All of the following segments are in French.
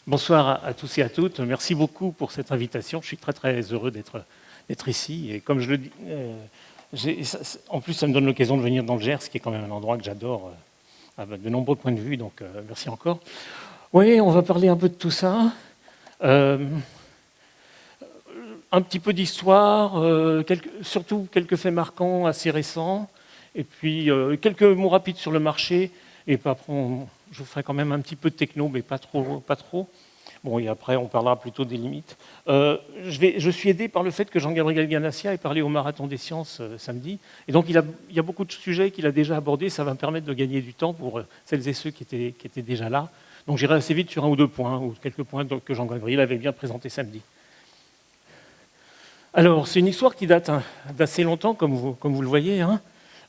Bonsoir à tous et à toutes. Merci beaucoup pour cette invitation. Je suis très très heureux d'être ici. Et comme je le dis, en plus ça me donne l'occasion de venir dans le Gers, qui est quand même un endroit que j'adore de nombreux points de vue. Donc merci encore. Oui, on va parler un peu de tout ça. Un petit peu d'histoire, surtout quelques faits marquants assez récents. Et puis quelques mots rapides sur le marché. Et puis après, je vous ferai quand même un petit peu de techno, mais pas trop. Bon, et après, on parlera plutôt des limites. Je suis aidé par le fait que Jean-Gabriel Ganassia ait parlé au Marathon des Sciences samedi. Et donc, il y a beaucoup de sujets qu'il a déjà abordés. Ça va me permettre de gagner du temps pour celles et ceux qui étaient déjà là. Donc, j'irai assez vite sur un ou deux points, ou quelques points que Jean-Gabriel avait bien présentés samedi. Alors, c'est une histoire qui date d'assez longtemps, comme vous le voyez. Donc,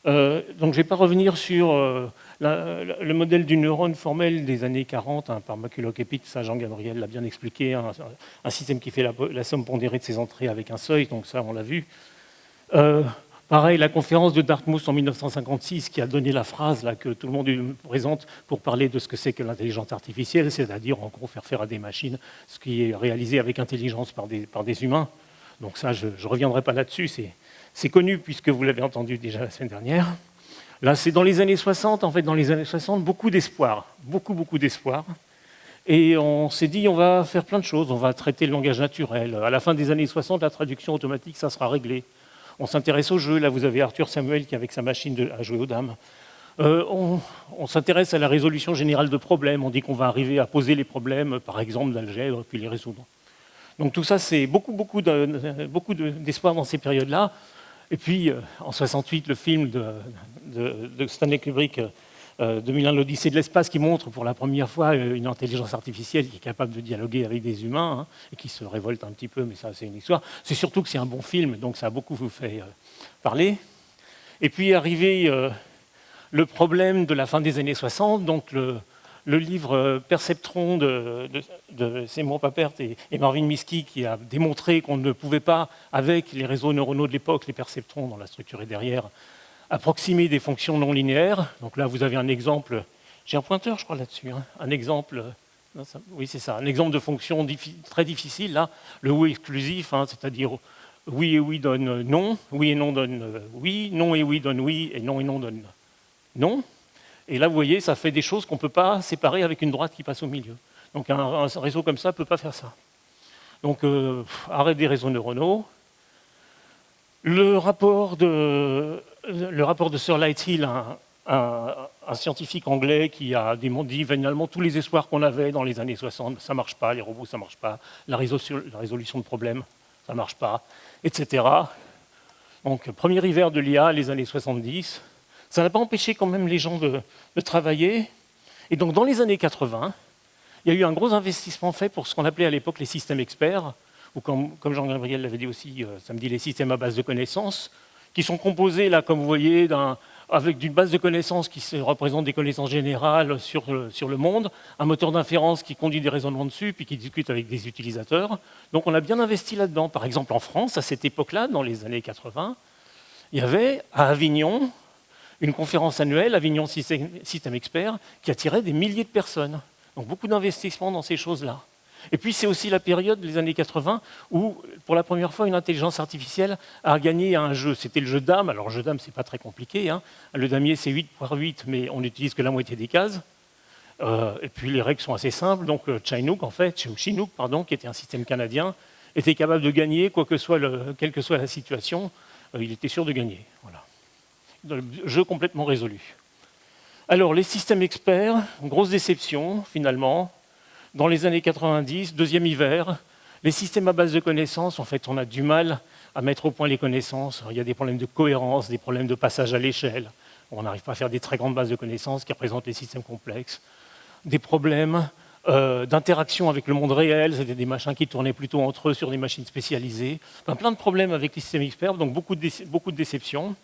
je ne vais pas revenir sur le modèle du neurone formel des années 40 par McCulloch-Epic, ça Jean-Gabriel l'a bien expliqué, un système qui fait la somme pondérée de ses entrées avec un seuil, donc ça on l'a vu. Pareil, la conférence de Dartmouth en 1956 qui a donné la phrase là, que tout le monde présente pour parler de ce que c'est que l'intelligence artificielle, c'est-à-dire en gros faire faire à des machines ce qui est réalisé avec intelligence par des humains. Donc ça, je ne reviendrai pas là-dessus, c'est connu puisque vous l'avez entendu déjà la semaine dernière. Là, c'est dans les années 60, en fait, dans les années 60, beaucoup d'espoir, beaucoup d'espoir. Et on s'est dit, on va faire plein de choses, on va traiter le langage naturel. À la fin des années 60, la traduction automatique, ça sera réglé. On s'intéresse aux jeux, là vous avez Arthur Samuel qui est avec sa machine à jouer aux dames. On s'intéresse à la résolution générale de problèmes, on dit qu'on va arriver à poser les problèmes, par exemple d'algèbre, puis les résoudre. Donc tout ça, c'est beaucoup d'espoir dans ces périodes-là. Et puis, en 68, le film de Stanley Kubrick, 2001, l'Odyssée de l'espace, qui montre pour la première fois une intelligence artificielle qui est capable de dialoguer avec des humains, et qui se révolte un petit peu, mais ça, c'est une histoire. C'est surtout que c'est un bon film, donc ça a beaucoup vous fait parler. Et puis, arrivé le problème de la fin des années 60, donc le livre Perceptron de Seymour Papert et Marvin Minsky qui a démontré qu'on ne pouvait pas, avec les réseaux neuronaux de l'époque, les perceptrons dont la structure est derrière, approximer des fonctions non linéaires. Donc là, vous avez un exemple, j'ai un pointeur, je crois, là-dessus, un exemple, oui, c'est ça, un exemple de fonction très difficile, là, le ou exclusif, c'est-à-dire oui et oui donne non, oui et non donne oui, non et oui donne oui, et non donne non. Et là, vous voyez, ça fait des choses qu'on ne peut pas séparer avec une droite qui passe au milieu. Donc un réseau comme ça ne peut pas faire ça. Donc arrêt des réseaux neuronaux. Le rapport de Sir Lighthill, un scientifique anglais qui a dit finalement tous les espoirs qu'on avait dans les années 60, ça ne marche pas, les robots, ça ne marche pas, la résolution de problèmes, ça ne marche pas, etc. Donc premier hiver de l'IA, les années 70. Ça n'a pas empêché quand même les gens de travailler. Et donc dans les années 80, il y a eu un gros investissement fait pour ce qu'on appelait à l'époque les systèmes experts, ou comme Jean-Gabriel l'avait dit aussi samedi, les systèmes à base de connaissances, qui sont composés, là, comme vous voyez, avec d'une base de connaissances qui représente des connaissances générales sur le monde, un moteur d'inférence qui conduit des raisonnements dessus, puis qui discute avec des utilisateurs. Donc on a bien investi là-dedans. Par exemple, en France, à cette époque-là, dans les années 80, il y avait à Avignon une conférence annuelle, Avignon Système Expert, qui attirait des milliers de personnes. Donc beaucoup d'investissements dans ces choses-là. Et puis c'est aussi la période des années 80 où, pour la première fois, une intelligence artificielle a gagné à un jeu. C'était le jeu dame. Alors le jeu dame, c'est pas très compliqué. Le damier, c'est 8 par 8, mais on n'utilise que la moitié des cases. Et puis les règles sont assez simples. Donc Chinook, qui était un système canadien, était capable de gagner, quelle que soit la situation. Il était sûr de gagner. Voilà. Le jeu complètement résolu. Alors, les systèmes experts, grosse déception, finalement. Dans les années 90, deuxième hiver, les systèmes à base de connaissances, en fait, on a du mal à mettre au point les connaissances. Il y a des problèmes de cohérence, des problèmes de passage à l'échelle. On n'arrive pas à faire des très grandes bases de connaissances qui représentent les systèmes complexes. Des problèmes d'interaction avec le monde réel, c'était des machins qui tournaient plutôt entre eux sur des machines spécialisées. Enfin, plein de problèmes avec les systèmes experts, donc beaucoup de déceptions.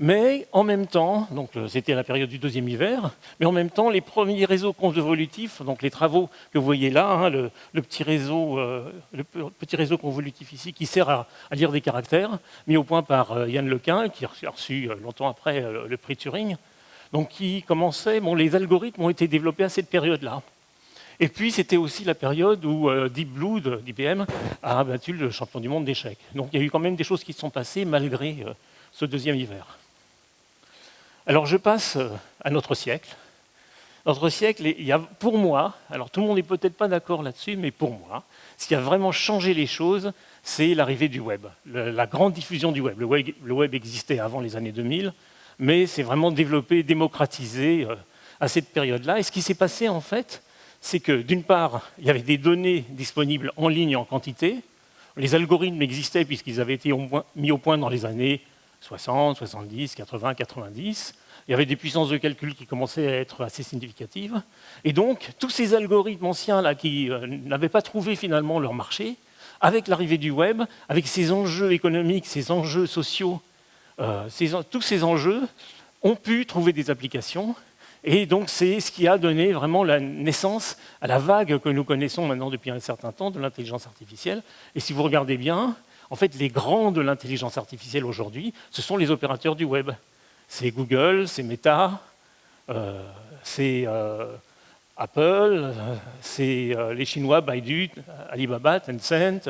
Mais en même temps, donc c'était la période du deuxième hiver, mais en même temps, les premiers réseaux convolutifs, donc les travaux que vous voyez là, hein, le petit réseau convolutif ici qui sert à lire des caractères, mis au point par Yann Lequin, qui a reçu longtemps après le prix Turing, donc qui commençait, bon, les algorithmes ont été développés à cette période-là. Et puis, c'était aussi la période où Deep Blue d'IBM a battu le champion du monde d'échecs. Donc, il y a eu quand même des choses qui se sont passées malgré ce deuxième hiver. Alors, je passe à notre siècle. Notre siècle, il y a, pour moi, alors tout le monde n'est peut-être pas d'accord là-dessus, mais pour moi, ce qui a vraiment changé les choses, c'est l'arrivée du web, la grande diffusion du web. Le web existait avant les années 2000, mais c'est vraiment développé, démocratisé à cette période-là. Et ce qui s'est passé, en fait, c'est que, d'une part, il y avait des données disponibles en ligne en quantité. Les algorithmes existaient puisqu'ils avaient été mis au point dans les années 60, 70, 80, 90. Il y avait des puissances de calcul qui commençaient à être assez significatives. Et donc, tous ces algorithmes anciens là, qui n'avaient pas trouvé finalement leur marché, avec l'arrivée du web, avec ces enjeux économiques, ces enjeux sociaux, tous ces enjeux ont pu trouver des applications. Et donc, c'est ce qui a donné vraiment la naissance à la vague que nous connaissons maintenant depuis un certain temps de l'intelligence artificielle. Et si vous regardez bien, en fait, les grands de l'intelligence artificielle aujourd'hui, ce sont les opérateurs du web. C'est Google, c'est Meta, c'est Apple, c'est les Chinois, Baidu, Alibaba, Tencent,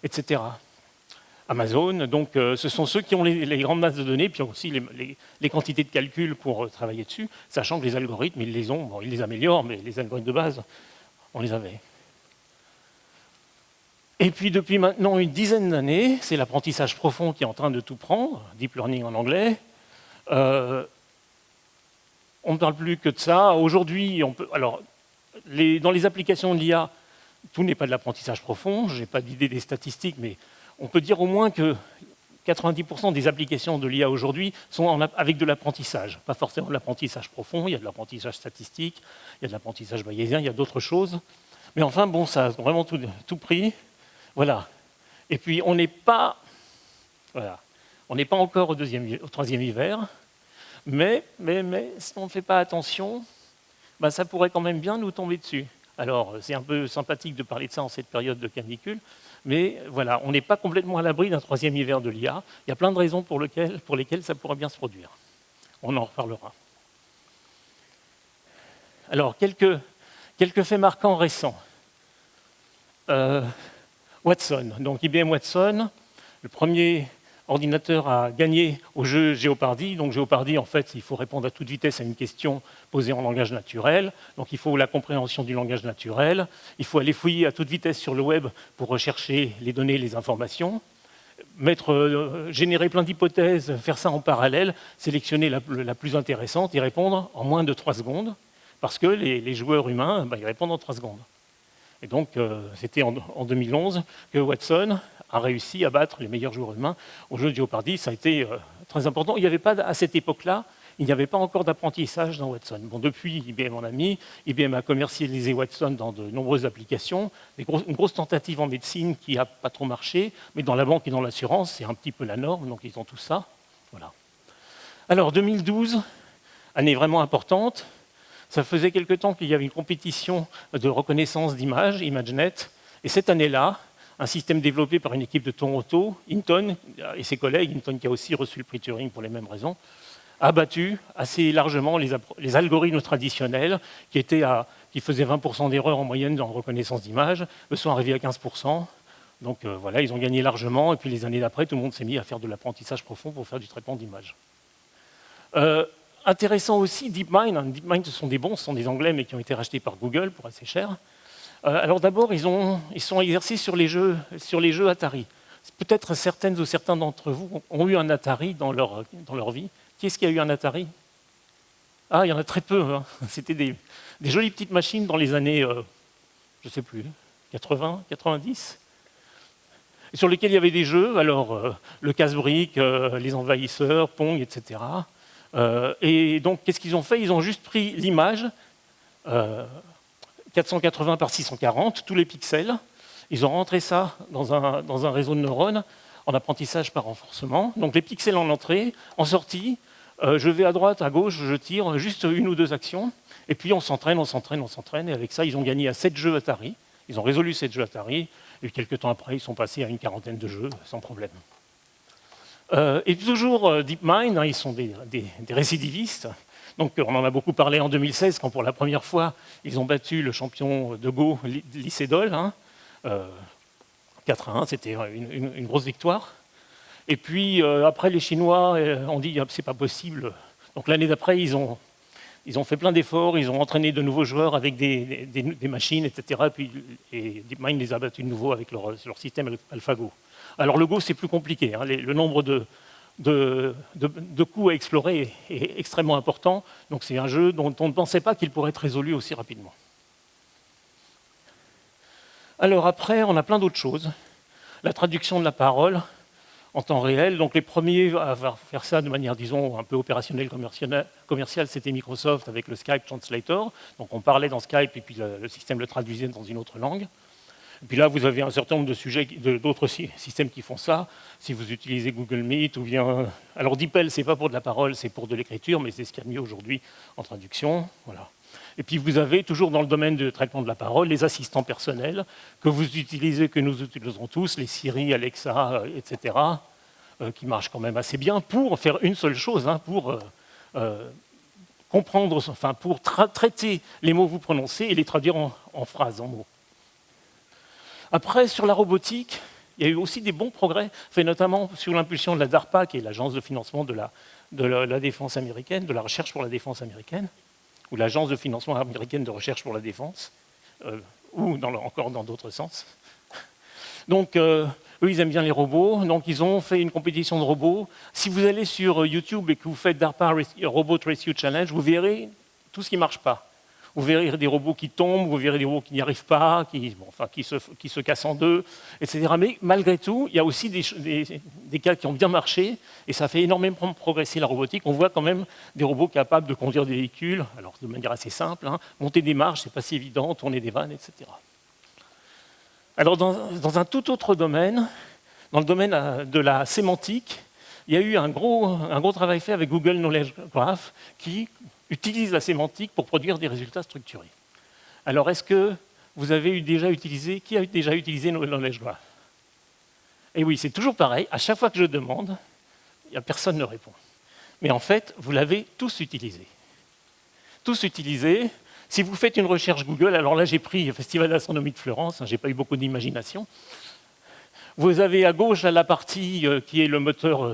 etc. Amazon, donc ce sont ceux qui ont les grandes masses de données, puis aussi les quantités de calcul pour travailler dessus, sachant que les algorithmes, ils les ont, bon, ils les améliorent, mais les algorithmes de base, on les avait. Et puis depuis maintenant une dizaine d'années, c'est l'apprentissage profond qui est en train de tout prendre, deep learning en anglais. On ne parle plus que de ça. Aujourd'hui, alors, dans les applications de l'IA, tout n'est pas de l'apprentissage profond. Je n'ai pas d'idée des statistiques, mais on peut dire au moins que 90% des applications de l'IA aujourd'hui sont avec de l'apprentissage. Pas forcément de l'apprentissage profond, il y a de l'apprentissage statistique, il y a de l'apprentissage bayésien, il y a d'autres choses. Mais enfin, bon, ça a vraiment tout pris. Voilà. Et puis, on n'est pas, voilà, on n'est pas encore au troisième hiver, mais si on ne fait pas attention, ben, ça pourrait quand même bien nous tomber dessus. Alors, c'est un peu sympathique de parler de ça en cette période de canicule, mais voilà, on n'est pas complètement à l'abri d'un troisième hiver de l'IA. Il y a plein de raisons pour lesquelles ça pourrait bien se produire. On en reparlera. Alors, quelques faits marquants récents. Watson, donc IBM Watson, le premier ordinateur à gagner au jeu Jeopardy. Donc Jeopardy, en fait, il faut répondre à toute vitesse à une question posée en langage naturel. Donc il faut la compréhension du langage naturel. Il faut aller fouiller à toute vitesse sur le web pour rechercher les données, les informations. Générer plein d'hypothèses, faire ça en parallèle, sélectionner la plus intéressante et répondre en moins de 3 secondes. Parce que les joueurs humains, ben, ils répondent en 3 secondes. Et donc, c'était en 2011 que Watson a réussi à battre les meilleurs joueurs humains au jeu de Jeopardy. Ça a été très important. Il n'y avait pas, à cette époque-là, il n'y avait pas encore d'apprentissage dans Watson. Bon, depuis, IBM en a mis. IBM a commercialisé Watson dans de nombreuses applications. Une grosse tentative en médecine qui n'a pas trop marché, mais dans la banque et dans l'assurance, c'est un petit peu la norme, donc ils ont tout ça. Voilà. Alors, 2012, année vraiment importante. Ça faisait quelque temps qu'il y avait une compétition de reconnaissance d'images, ImageNet. Et cette année-là, un système développé par une équipe de Toronto, Hinton et ses collègues, Hinton qui a aussi reçu le prix Turing pour les mêmes raisons, a battu assez largement les algorithmes traditionnels qui faisaient 20% d'erreurs en moyenne dans la reconnaissance d'images, eux sont arrivés à 15%. Donc voilà, ils ont gagné largement. Et puis les années d'après, tout le monde s'est mis à faire de l'apprentissage profond pour faire du traitement d'images. Intéressant aussi, DeepMind. DeepMind, ce sont des Anglais, mais qui ont été rachetés par Google pour assez cher. Alors d'abord, ils sont exercés sur les jeux Atari. Peut-être certaines ou certains d'entre vous ont eu un Atari dans leur vie. Qui est-ce qui a eu un Atari? Ah, il y en a très peu. Hein. C'était des jolies petites machines dans les années, je ne sais plus, 80, 90, sur lesquelles il y avait des jeux, alors le casse-brique, les envahisseurs, Pong, etc. Et donc, qu'est-ce qu'ils ont fait? Ils ont juste pris l'image, 480 par 640, tous les pixels. Ils ont rentré ça dans un réseau de neurones en apprentissage par renforcement. Donc, les pixels en entrée, en sortie, Je vais à droite, à gauche, je tire juste une ou deux actions, et puis on s'entraîne, et avec ça, ils ont gagné à 7 jeux Atari. Ils ont résolu 7 jeux Atari, et quelques temps après, ils sont passés à une quarantaine de jeux, sans problème. Et toujours DeepMind, hein, ils sont des récidivistes. Donc on en a beaucoup parlé en 2016, quand pour la première fois, ils ont battu le champion de Go, Lee Sedol, hein, 4-1, c'était une grosse victoire. Et puis après, les Chinois ont dit c'est pas possible. Donc l'année d'après, ils ont fait plein d'efforts, ils ont entraîné de nouveaux joueurs avec des machines, etc. Et DeepMind les a battus de nouveau avec leur système AlphaGo. Alors le Go, c'est plus compliqué. Hein. Le nombre de coups à explorer est extrêmement important. Donc c'est un jeu dont on ne pensait pas qu'il pourrait être résolu aussi rapidement. Alors après, on a plein d'autres choses. La traduction de la parole en temps réel. Donc les premiers à faire ça de manière, disons, un peu opérationnelle, commerciale, c'était Microsoft avec le Skype Translator. Donc on parlait dans Skype et puis le système le traduisait dans une autre langue. Et puis là, vous avez un certain nombre de sujets, d'autres systèmes qui font ça. Si vous utilisez Google Meet ou bien... Alors DeepL, ce n'est pas pour de la parole, c'est pour de l'écriture, mais c'est ce qu'il y a de mieux aujourd'hui en traduction. Voilà. Et puis vous avez, toujours dans le domaine de traitement de la parole, les assistants personnels que vous utilisez, que nous utilisons tous, les Siri, Alexa, etc., qui marchent quand même assez bien pour faire une seule chose, hein, pour comprendre, enfin pour traiter les mots que vous prononcez et les traduire en phrases, en mots. Après, sur la robotique, il y a eu aussi des bons progrès, faits notamment sur l'impulsion de la DARPA, qui est l'agence de financement de la défense américaine, de la recherche pour la défense américaine, ou l'agence de financement américaine de recherche pour la défense, ou encore dans d'autres sens. Donc, eux, ils aiment bien les robots, donc ils ont fait une compétition de robots. Si vous allez sur YouTube et que vous faites DARPA Robot Rescue Challenge, vous verrez tout ce qui ne marche pas. Vous verrez des robots qui tombent, vous verrez des robots qui n'y arrivent pas, qui se cassent en deux, etc. Mais malgré tout, il y a aussi des cas qui ont bien marché, et ça fait énormément progresser la robotique. On voit quand même des robots capables de conduire des véhicules, alors de manière assez simple, hein, monter des marches, c'est pas si évident, tourner des vannes, etc. Alors dans un tout autre domaine, dans le domaine de la sémantique, il y a eu un gros travail fait avec Google Knowledge Graph qui utilise la sémantique pour produire des résultats structurés. Alors, est-ce que vous avez déjà utilisé, qui a déjà utilisé Knowledge Graph? Et oui, c'est toujours pareil, à chaque fois que je demande, personne ne répond. Mais en fait, vous l'avez tous utilisé. Tous utilisé. Si vous faites une recherche Google, alors là j'ai pris le Festival d'astronomie de Florence, hein, je n'ai pas eu beaucoup d'imagination. Vous avez à gauche la partie qui est le moteur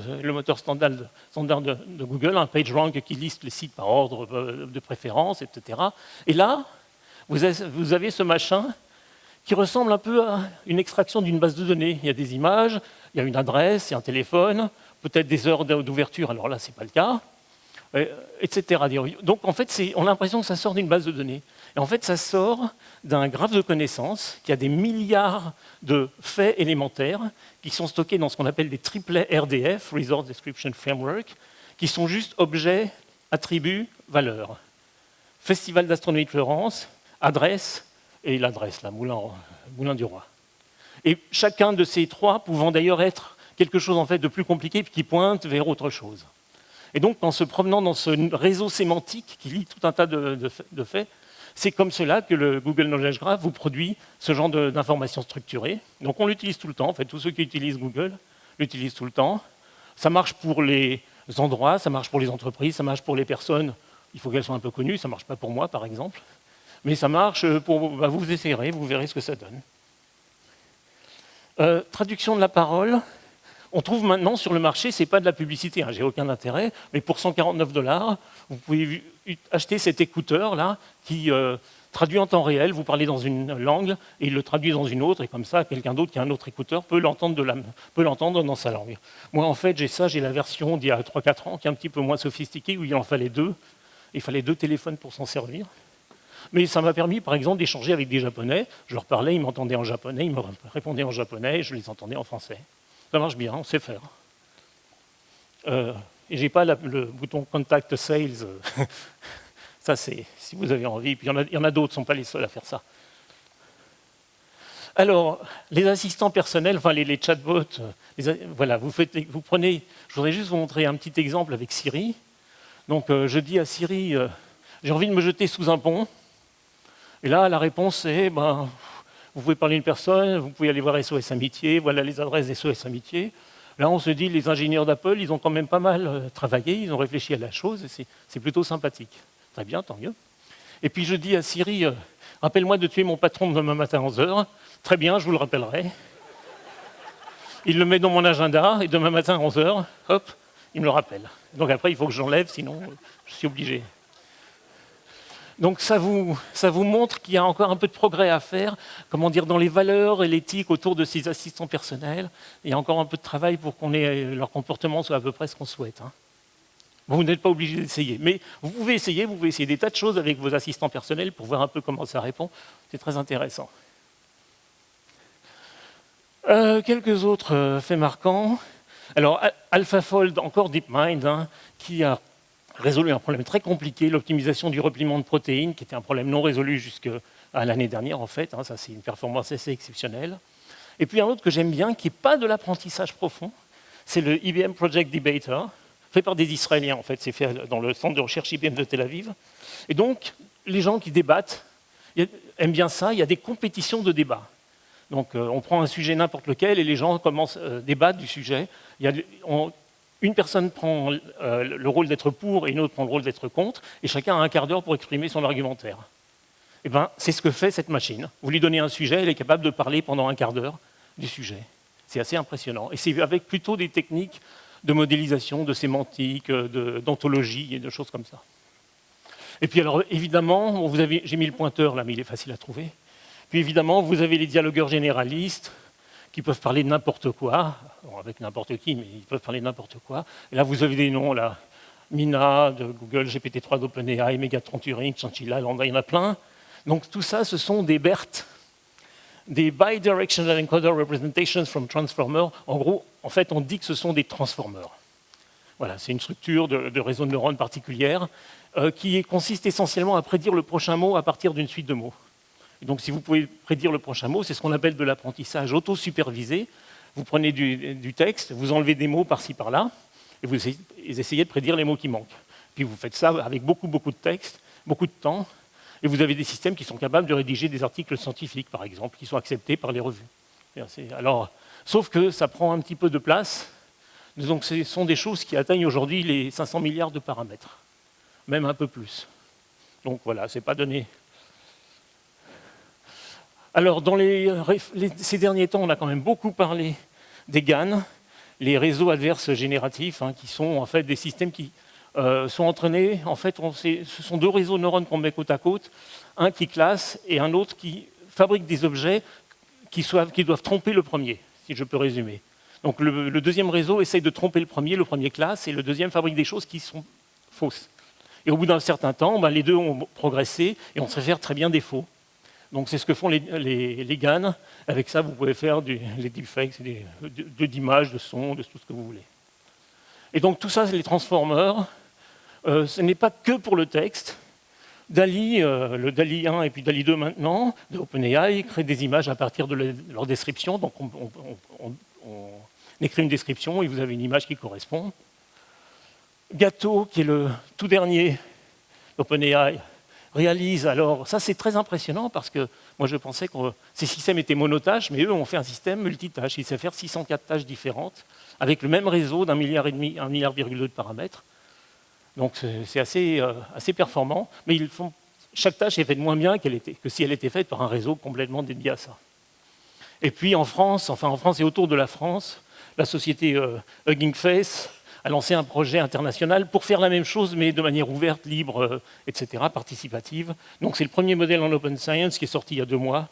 standard de Google, un PageRank qui liste les sites par ordre de préférence, etc. Et là, vous avez ce machin qui ressemble un peu à une extraction d'une base de données. Il y a des images, il y a une adresse, il y a un téléphone, peut-être des heures d'ouverture, alors là, ce n'est pas le cas, etc. Donc, en fait, on a l'impression que ça sort d'une base de données. Et en fait, ça sort d'un graphe de connaissances qui a des milliards de faits élémentaires qui sont stockés dans ce qu'on appelle des triplets RDF, Resource Description Framework, qui sont juste objets, attributs, valeurs. Festival d'astronomie de Florence, adresse, et l'adresse, là, Moulin du Roi. Et chacun de ces trois pouvant d'ailleurs être quelque chose en fait de plus compliqué qui pointe vers autre chose. Et donc, en se promenant dans ce réseau sémantique qui lie tout un tas de faits, c'est comme cela que le Google Knowledge Graph vous produit ce genre d'informations structurées. Donc on l'utilise tout le temps. En fait, tous ceux qui utilisent Google l'utilisent tout le temps. Ça marche pour les endroits, ça marche pour les entreprises, ça marche pour les personnes. Il faut qu'elles soient un peu connues. Ça ne marche pas pour moi, par exemple. Mais ça marche pour... vous essayerez, vous verrez ce que ça donne. Traduction de la parole. On trouve maintenant sur le marché, ce n'est pas de la publicité, hein, j'ai aucun intérêt, mais pour 149 $, vous pouvez acheter cet écouteur-là qui traduit en temps réel, vous parlez dans une langue, et il le traduit dans une autre, et comme ça, quelqu'un d'autre qui a un autre écouteur peut l'entendre dans sa langue. Moi, en fait, j'ai la version d'il y a 3-4 ans, qui est un petit peu moins sophistiquée, où il en fallait deux. Il fallait 2 téléphones pour s'en servir. Mais ça m'a permis, par exemple, d'échanger avec des Japonais. Je leur parlais, ils m'entendaient en japonais, ils me répondaient en japonais, et je les entendais en français. Ça marche bien, on sait faire. Et je n'ai pas le bouton Contact Sales. Ça, c'est si vous avez envie. Puis il y en a d'autres, ne sont pas les seuls à faire ça. Alors, les assistants personnels, enfin les chatbots, voilà, vous prenez. Je voudrais juste vous montrer un petit exemple avec Siri. Donc je dis à Siri, j'ai envie de me jeter sous un pont. Et là, la réponse est, ben, vous pouvez parler à une personne, vous pouvez aller voir SOS Amitié, voilà les adresses d'SOS Amitié. Là, on se dit, les ingénieurs d'Apple, ils ont quand même pas mal travaillé, ils ont réfléchi à la chose, et c'est plutôt sympathique. Très bien, tant mieux. Et puis je dis à Siri, rappelle-moi de tuer mon patron demain matin à 11 h. Très bien, je vous le rappellerai. Il le met dans mon agenda, et demain matin à 11 h, hop, il me le rappelle. Donc après, il faut que j'enlève, sinon je suis obligé. Donc ça vous montre qu'il y a encore un peu de progrès à faire, comment dire, dans les valeurs et l'éthique autour de ces assistants personnels. Il y a encore un peu de travail pour qu'on ait leur comportement soit à peu près ce qu'on souhaite. Hein. Bon, vous n'êtes pas obligé d'essayer, mais vous pouvez essayer des tas de choses avec vos assistants personnels pour voir un peu comment ça répond. C'est très intéressant. Quelques autres faits marquants. Alors, AlphaFold, encore DeepMind, hein, qui a résolu un problème très compliqué, l'optimisation du repliement de protéines, qui était un problème non résolu jusqu'à l'année dernière, en fait. Hein, ça, c'est une performance assez exceptionnelle. Et puis un autre que j'aime bien, qui n'est pas de l'apprentissage profond, c'est le IBM Project Debater, fait par des Israéliens, en fait. C'est fait dans le centre de recherche IBM de Tel Aviv. Et donc, les gens qui débattent aiment bien ça. Il y a des compétitions de débat. Donc, on prend un sujet n'importe lequel et les gens commencent à débattre du sujet. Une personne prend le rôle d'être pour et une autre prend le rôle d'être contre, et chacun a un quart d'heure pour exprimer son argumentaire. Et ben, c'est ce que fait cette machine. Vous lui donnez un sujet, elle est capable de parler pendant un quart d'heure du sujet. C'est assez impressionnant. Et c'est avec plutôt des techniques de modélisation, de sémantique, d'ontologie et de choses comme ça. Et puis alors, évidemment, j'ai mis le pointeur là, mais il est facile à trouver. Puis évidemment, vous avez les dialogueurs généralistes qui peuvent parler de n'importe quoi, bon, avec n'importe qui, mais ils peuvent parler de n'importe quoi. Et là, vous avez des noms, là, Mina de Google, GPT-3 d'OpenAI, Megatron Turing, Chinchilla, Lambda, il y en a plein. Donc tout ça, ce sont des BERT, des Bidirectional Encoder Representations from Transformers. En gros, en fait, on dit que ce sont des transformers. Voilà, c'est une structure de réseau de neurones particulière qui consiste essentiellement à prédire le prochain mot à partir d'une suite de mots. Et donc, si vous pouvez prédire le prochain mot, c'est ce qu'on appelle de l'apprentissage auto-supervisé. Vous prenez du texte, vous enlevez des mots par-ci, par-là, et vous essayez de prédire les mots qui manquent. Puis vous faites ça avec beaucoup de texte, beaucoup de temps, et vous avez des systèmes qui sont capables de rédiger des articles scientifiques, par exemple, qui sont acceptés par les revues. Alors, sauf que ça prend un petit peu de place. Donc, ce sont des choses qui atteignent aujourd'hui les 500 milliards de paramètres, même un peu plus. Donc voilà, c'est pas donné. Alors, dans ces derniers temps, on a quand même beaucoup parlé des GAN, les réseaux adverses génératifs, hein, qui sont en fait des systèmes qui sont entraînés. En fait, ce sont deux réseaux de neurones qu'on met côte à côte, un qui classe et un autre qui fabrique des objets qui doivent tromper le premier, si je peux résumer. Donc, le deuxième réseau essaye de tromper le premier classe, et le deuxième fabrique des choses qui sont fausses. Et au bout d'un certain temps, les deux ont progressé et on sait faire très bien des faux. Donc c'est ce que font les GAN. Avec ça, vous pouvez faire les deepfakes, d'images, de sons, de tout ce que vous voulez. Et donc tout ça, c'est les transformers. Ce n'est pas que pour le texte. DALL-E, le DALL-E 1 et puis DALL-E 2 maintenant, de OpenAI, créent des images à partir de leur description. Donc on écrit une description et vous avez une image qui correspond. Gato, qui est le tout dernier d'OpenAI, réalise, alors ça c'est très impressionnant parce que moi je pensais que ces systèmes étaient monotâches, mais eux ont fait un système multitâche. Ils savent faire 604 tâches différentes avec le même réseau d'1,5 milliard, 1,2 milliard de paramètres. Donc c'est assez performant, mais chaque tâche est faite moins bien que si elle était faite par un réseau complètement dédié à ça. Et puis en France et autour de la France, la société Hugging Face a lancé un projet international pour faire la même chose, mais de manière ouverte, libre, etc., participative. Donc c'est le premier modèle en open science qui est sorti il y a 2 mois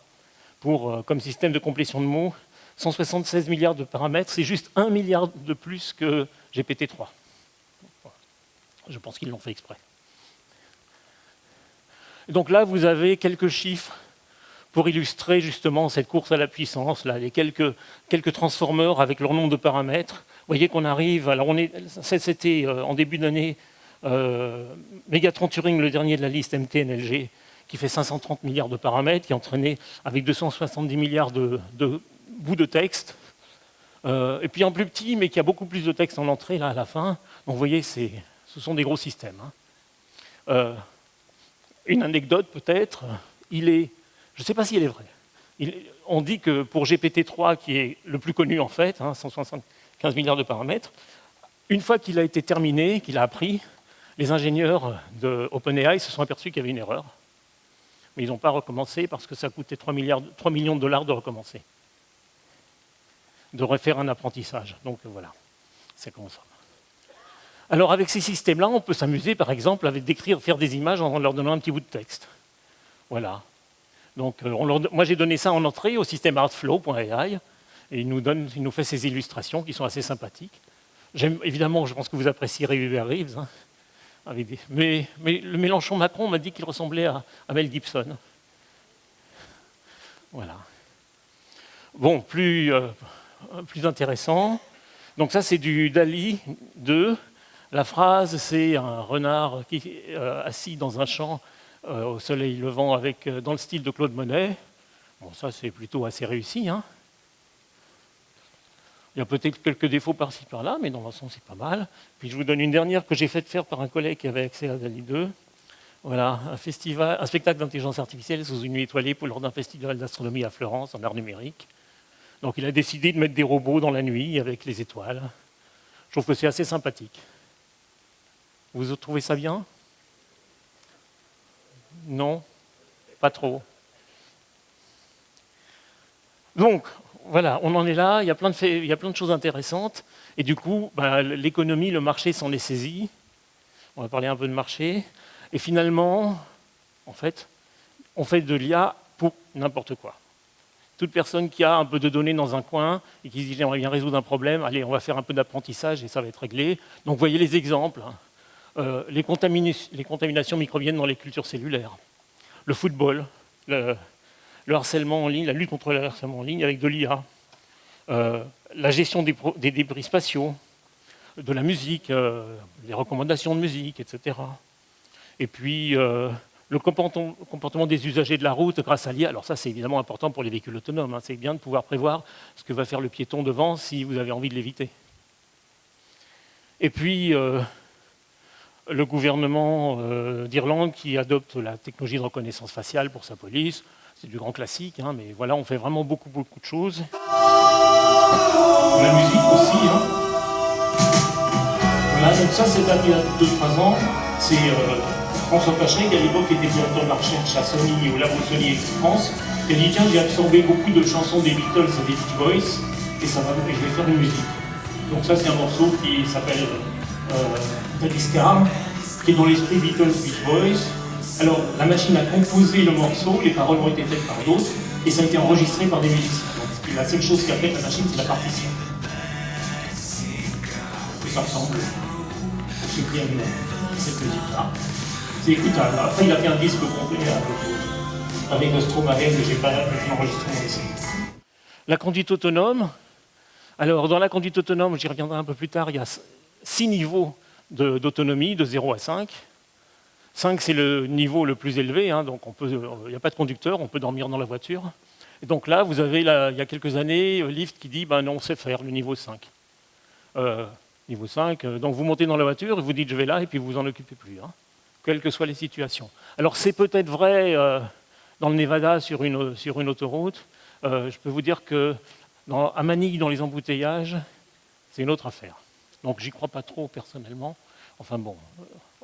comme système de complétion de mots. 176 milliards de paramètres, c'est juste 1 milliard de plus que GPT-3. Je pense qu'ils l'ont fait exprès. Donc là, vous avez quelques chiffres pour illustrer justement cette course à la puissance, là, les quelques transformers avec leur nombre de paramètres. Vous voyez qu'on arrive, alors c'était en début d'année, Megatron Turing, le dernier de la liste MTNLG, qui fait 530 milliards de paramètres, qui est entraîné avec 270 milliards de bouts de texte. Et puis un plus petit, mais qui a beaucoup plus de texte en entrée là, à la fin. Donc vous voyez, ce Ce sont des gros systèmes. Une anecdote peut-être, je ne sais pas si elle est vraie. On dit que pour GPT-3, qui est le plus connu en fait, 175 milliards de paramètres, une fois qu'il a été terminé, qu'il a appris, les ingénieurs de OpenAI se sont aperçus qu'il y avait une erreur. Mais ils n'ont pas recommencé parce que ça coûtait 3 millions de dollars de recommencer, de refaire un apprentissage. Donc voilà, c'est comme ça. Alors avec ces systèmes-là, on peut s'amuser par exemple avec faire des images en leur donnant un petit bout de texte. Voilà. Donc moi j'ai donné ça en entrée au système artflow.ai et il nous fait ces illustrations qui sont assez sympathiques. Évidemment, je pense que vous apprécierez Hubert Reeves. Mais le Mélenchon-Macron m'a dit qu'il ressemblait à Mel Gibson. Voilà. Bon, plus intéressant. Donc ça, c'est du Dali 2. La phrase, c'est un renard qui est assis dans un champ au soleil levant dans le style de Claude Monet. Bon, ça, c'est plutôt assez réussi. Hein. Il y a peut-être quelques défauts par-ci, par-là, mais dans l'ensemble, c'est pas mal. Puis je vous donne une dernière que j'ai faite faire par un collègue qui avait accès à Dali 2. Voilà, un spectacle d'intelligence artificielle sous une nuit étoilée lors d'un festival d'astronomie à Florence, en art numérique. Donc il a décidé de mettre des robots dans la nuit avec les étoiles. Je trouve que c'est assez sympathique. Vous trouvez ça bien? Non? Pas trop. Donc, voilà, on en est là, il y a plein de choses intéressantes. Et du coup, l'économie, le marché s'en est saisi. On va parler un peu de marché. Et finalement, en fait, on fait de l'IA pour n'importe quoi. Toute personne qui a un peu de données dans un coin et qui se dit j'aimerais bien résoudre un problème, allez, on va faire un peu d'apprentissage et ça va être réglé. Donc, vous voyez les exemples. Les contaminations microbiennes dans les cultures cellulaires. Le football, le harcèlement en ligne, la lutte contre le harcèlement en ligne avec de l'IA, la gestion des débris spatiaux, de la musique, les recommandations de musique, etc. Et puis le comportement des usagers de la route grâce à l'IA. Alors ça, c'est évidemment important pour les véhicules autonomes. Hein. C'est bien de pouvoir prévoir ce que va faire le piéton devant si vous avez envie de l'éviter. Et puis le gouvernement d'Irlande qui adopte la technologie de reconnaissance faciale pour sa police. C'est du grand classique, hein, mais voilà, on fait vraiment beaucoup de choses. La musique aussi. Hein. Voilà, donc ça, c'est il y a 2-3 ans. C'est François Pachet, qui à l'époque était directeur de la recherche à Sony, au labo Sony France, qui a dit tiens, j'ai absorbé beaucoup de chansons des Beatles et des Beach Boys, et je vais faire une musique. Donc ça, c'est un morceau qui s'appelle Taliscar, qui est dans l'esprit Beatles Beach Boys. Alors, la machine a composé le morceau, les paroles ont été faites par d'autres, et ça a été enregistré par des musiciens. Donc, la seule chose qu'a fait la machine, c'est la partition. Et ça ressemble au supprimer cette musique-là. C'est écoutable. Après, il a fait un disque complet avec Stromae, mais j'ai pas l'enregistrement ici. La conduite autonome. Alors, dans la conduite autonome, j'y reviendrai un peu plus tard, il y a 6 niveaux d'autonomie, de 0 à 5. 5, c'est le niveau le plus élevé, hein, donc il n'y a pas de conducteur, on peut dormir dans la voiture. Et donc là, vous avez, il y a quelques années, Lyft qui dit non, on sait faire le niveau 5. Niveau 5, donc vous montez dans la voiture et vous dites je vais là, et puis vous vous en occupez plus, hein, quelles que soient les situations. Alors c'est peut-être vrai dans le Nevada sur une autoroute. Je peux vous dire que à Manille, dans les embouteillages, c'est une autre affaire. Donc j'y crois pas trop personnellement. Enfin bon,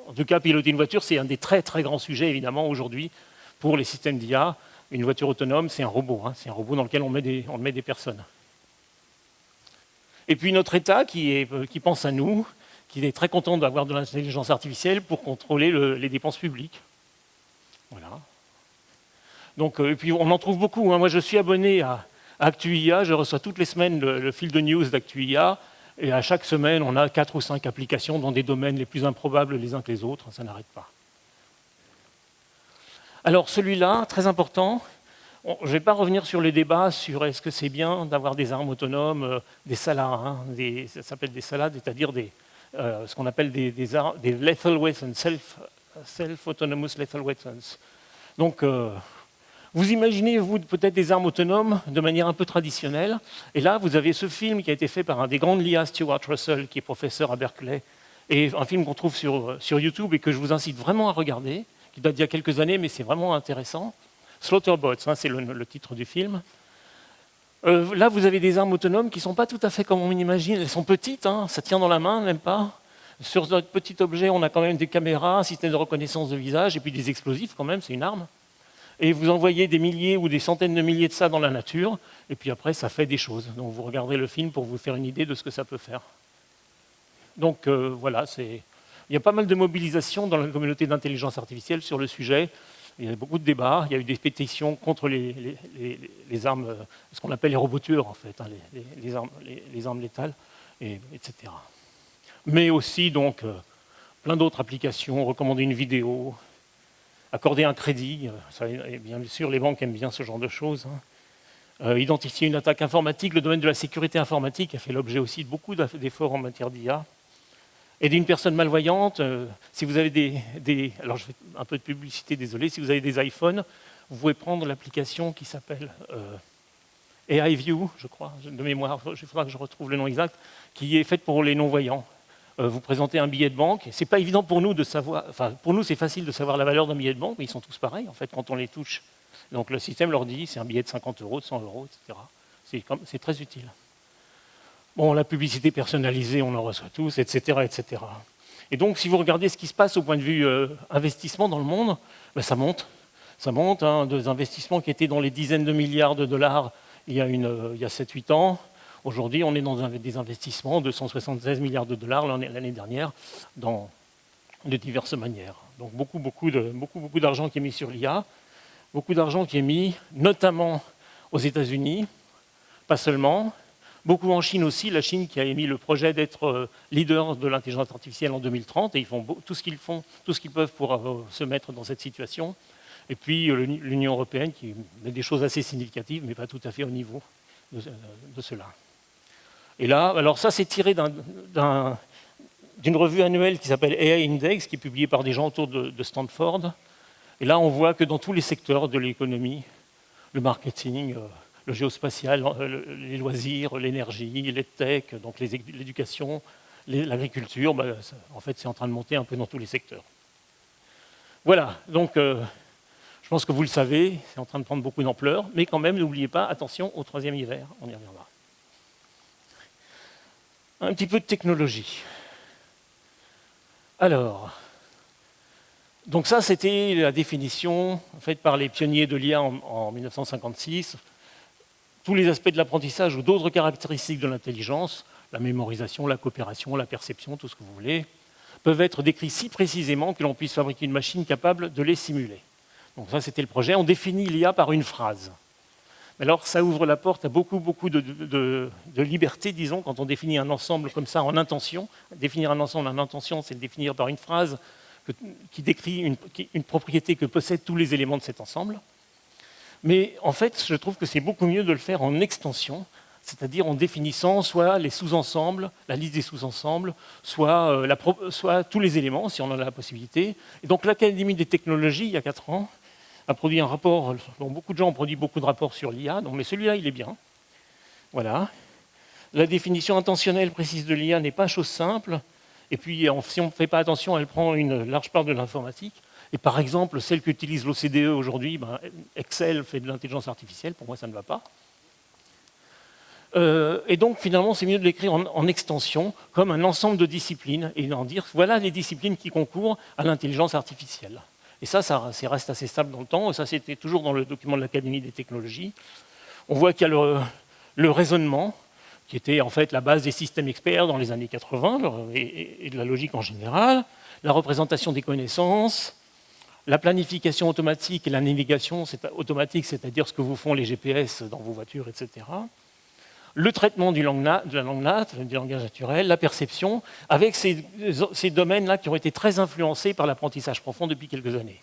en tout cas, piloter une voiture, c'est un des très très grands sujets évidemment aujourd'hui pour les systèmes d'IA. Une voiture autonome, c'est un robot, hein, c'est un robot dans lequel on met des personnes. Et puis notre État qui pense à nous, qui est très content d'avoir de l'intelligence artificielle pour contrôler les dépenses publiques. Voilà. Donc, et puis on en trouve beaucoup. Hein. Moi, je suis abonné à ActuIA, je reçois toutes les semaines le fil de news d'ActuIA. Et à chaque semaine, on a 4 ou 5 applications dans des domaines les plus improbables les uns que les autres. Ça n'arrête pas. Alors celui-là, très important, je ne vais pas revenir sur les débats sur est-ce que c'est bien d'avoir des armes autonomes, des SALA, hein, ça s'appelle des SALA, c'est-à-dire ce qu'on appelle des lethal weapons, self-autonomous lethal weapons. Donc, vous imaginez, vous, peut-être des armes autonomes de manière un peu traditionnelle. Et là, vous avez ce film qui a été fait par un des grands de l'IA, Stuart Russell, qui est professeur à Berkeley, Et un film qu'on trouve sur YouTube et que je vous incite vraiment à regarder, qui date d'il y a quelques années, mais c'est vraiment intéressant. Slaughterbots, hein, c'est le titre du film. Là, vous avez des armes autonomes qui ne sont pas tout à fait comme on imagine. Elles sont petites, hein, ça tient dans la main, même pas. Sur notre petit objet, on a quand même des caméras, un système de reconnaissance de visage, et puis des explosifs quand même, c'est une arme. Et vous envoyez des milliers ou des centaines de milliers de ça dans la nature, et puis après, ça fait des choses. Donc vous regardez le film pour vous faire une idée de ce que ça peut faire. Donc voilà, il y a pas mal de mobilisation dans la communauté d'intelligence artificielle sur le sujet. Il y a beaucoup de débats, il y a eu des pétitions contre les armes, ce qu'on appelle les robots tueurs en fait, hein, les armes létales, etc. Mais aussi donc plein d'autres applications, recommander une vidéo, accorder un crédit, ça, et bien sûr les banques aiment bien ce genre de choses. Hein. Identifier une attaque informatique, le domaine de la sécurité informatique a fait l'objet aussi de beaucoup d'efforts en matière d'IA. Aider une personne malvoyante, si vous avez alors je fais un peu de publicité, désolé, si vous avez des iPhones, vous pouvez prendre l'application qui s'appelle AI View, je crois, de mémoire, il faudra que je retrouve le nom exact, qui est faite pour les non-voyants. Vous présentez un billet de banque, c'est pas évident pour nous de savoir, enfin pour nous c'est facile de savoir la valeur d'un billet de banque, mais ils sont tous pareils en fait quand on les touche. Donc le système leur dit c'est un billet de 50 euros, de 100 euros, etc. C'est très utile. Bon, la publicité personnalisée, on en reçoit tous, etc., etc. Et donc, si vous regardez ce qui se passe au point de vue investissement dans le monde, ben, ça monte. Ça monte, hein, des investissements qui étaient dans les dizaines de milliards de dollars il y a 7-8 ans. Aujourd'hui, on est dans des investissements de 176 milliards de dollars l'année dernière, de diverses manières. Donc, beaucoup d'argent qui est mis sur l'IA, beaucoup d'argent qui est mis notamment aux États-Unis, pas seulement. Beaucoup en Chine aussi, la Chine qui a émis le projet d'être leader de l'intelligence artificielle en 2030, et ils font tout ce qu'ils peuvent pour se mettre dans cette situation. Et puis l'Union européenne qui met des choses assez significatives, mais pas tout à fait au niveau de cela. Et là, alors ça c'est tiré d'une revue annuelle qui s'appelle AI Index, qui est publiée par des gens autour de Stanford. Et là, on voit que dans tous les secteurs de l'économie, le marketing, le géospatial, les loisirs, l'énergie, les tech, donc l'éducation, l'agriculture, ben, en fait, c'est en train de monter un peu dans tous les secteurs. Voilà, donc je pense que vous le savez, c'est en train de prendre beaucoup d'ampleur, mais quand même, n'oubliez pas, attention au troisième hiver, on y reviendra. Un petit peu de technologie. Alors, donc ça, c'était la définition faite par les pionniers de l'IA en 1956. Tous les aspects de l'apprentissage ou d'autres caractéristiques de l'intelligence, la mémorisation, la coopération, la perception, tout ce que vous voulez, peuvent être décrits si précisément que l'on puisse fabriquer une machine capable de les simuler. Donc ça, c'était le projet. On définit l'IA par une phrase. Alors, ça ouvre la porte à beaucoup de liberté, disons, quand on définit un ensemble comme ça en intention. Définir un ensemble en intention, c'est le définir par une phrase qui décrit une propriété que possèdent tous les éléments de cet ensemble. Mais en fait, je trouve que c'est beaucoup mieux de le faire en extension, c'est-à-dire en définissant soit les sous-ensembles, la liste des sous-ensembles, soit tous les éléments, si on en a la possibilité. Et donc l'Académie des technologies, il y a 4 ans, a produit un rapport, dont beaucoup de gens ont produit beaucoup de rapports sur l'IA, mais celui-là, il est bien. Voilà. La définition intentionnelle précise de l'IA n'est pas chose simple, et puis si on ne fait pas attention, elle prend une large part de l'informatique. Et par exemple, celle qu'utilise l'OCDE aujourd'hui, ben, Excel fait de l'intelligence artificielle, pour moi ça ne va pas. Et donc finalement, c'est mieux de l'écrire en extension, comme un ensemble de disciplines, et d'en dire, voilà les disciplines qui concourent à l'intelligence artificielle. Et ça reste assez stable dans le temps, et ça c'était toujours dans le document de l'Académie des technologies. On voit qu'il y a le raisonnement, qui était en fait la base des systèmes experts dans les années 80, et de la logique en général, la représentation des connaissances, la planification automatique et la navigation automatique, c'est-à-dire ce que vous font les GPS dans vos voitures, etc. Le traitement de la langue nat, du langage naturel, la perception, avec ces domaines-là qui ont été très influencés par l'apprentissage profond depuis quelques années.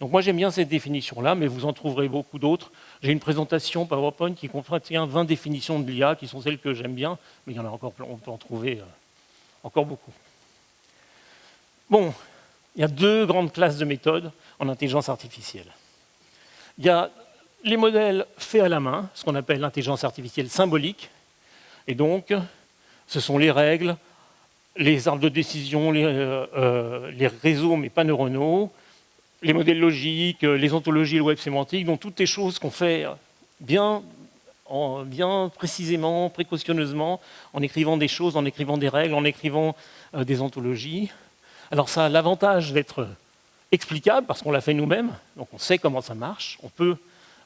Donc moi j'aime bien cette définition-là, mais vous en trouverez beaucoup d'autres. J'ai une présentation PowerPoint qui contient 20 définitions de l'IA, qui sont celles que j'aime bien, mais il y en a encore, on peut en trouver encore beaucoup. Bon. Il y a 2 grandes classes de méthodes en intelligence artificielle. Il y a les modèles faits à la main, ce qu'on appelle l'intelligence artificielle symbolique. Et donc, ce sont les règles les arbres de décision, les réseaux, mais pas neuronaux, les modèles logiques, les ontologies, le web sémantique, donc toutes les choses qu'on fait bien précisément, précautionneusement, en écrivant des choses, en écrivant des règles, en écrivant des ontologies. Alors ça a l'avantage d'être explicable, parce qu'on l'a fait nous-mêmes, donc on sait comment ça marche, on peut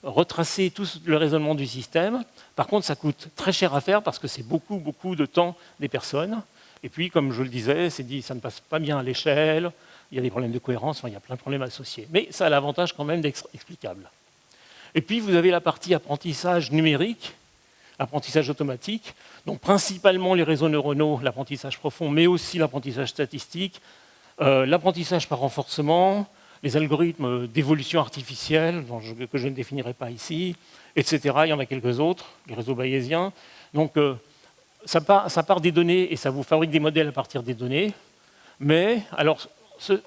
retracer tout le raisonnement du système. Par contre, ça coûte très cher à faire, parce que c'est beaucoup, beaucoup de temps des personnes. Et puis, comme je le disais, ça ne passe pas bien à l'échelle, il y a des problèmes de cohérence, enfin, il y a plein de problèmes associés. Mais ça a l'avantage quand même d'être explicable. Et puis, vous avez la partie apprentissage numérique, apprentissage automatique, donc principalement les réseaux neuronaux, l'apprentissage profond, mais aussi l'apprentissage statistique, l'apprentissage par renforcement, les algorithmes d'évolution artificielle, que je ne définirai pas ici, etc. Il y en a quelques autres, les réseaux bayésiens. Donc, ça part des données et ça vous fabrique des modèles à partir des données. Mais, alors,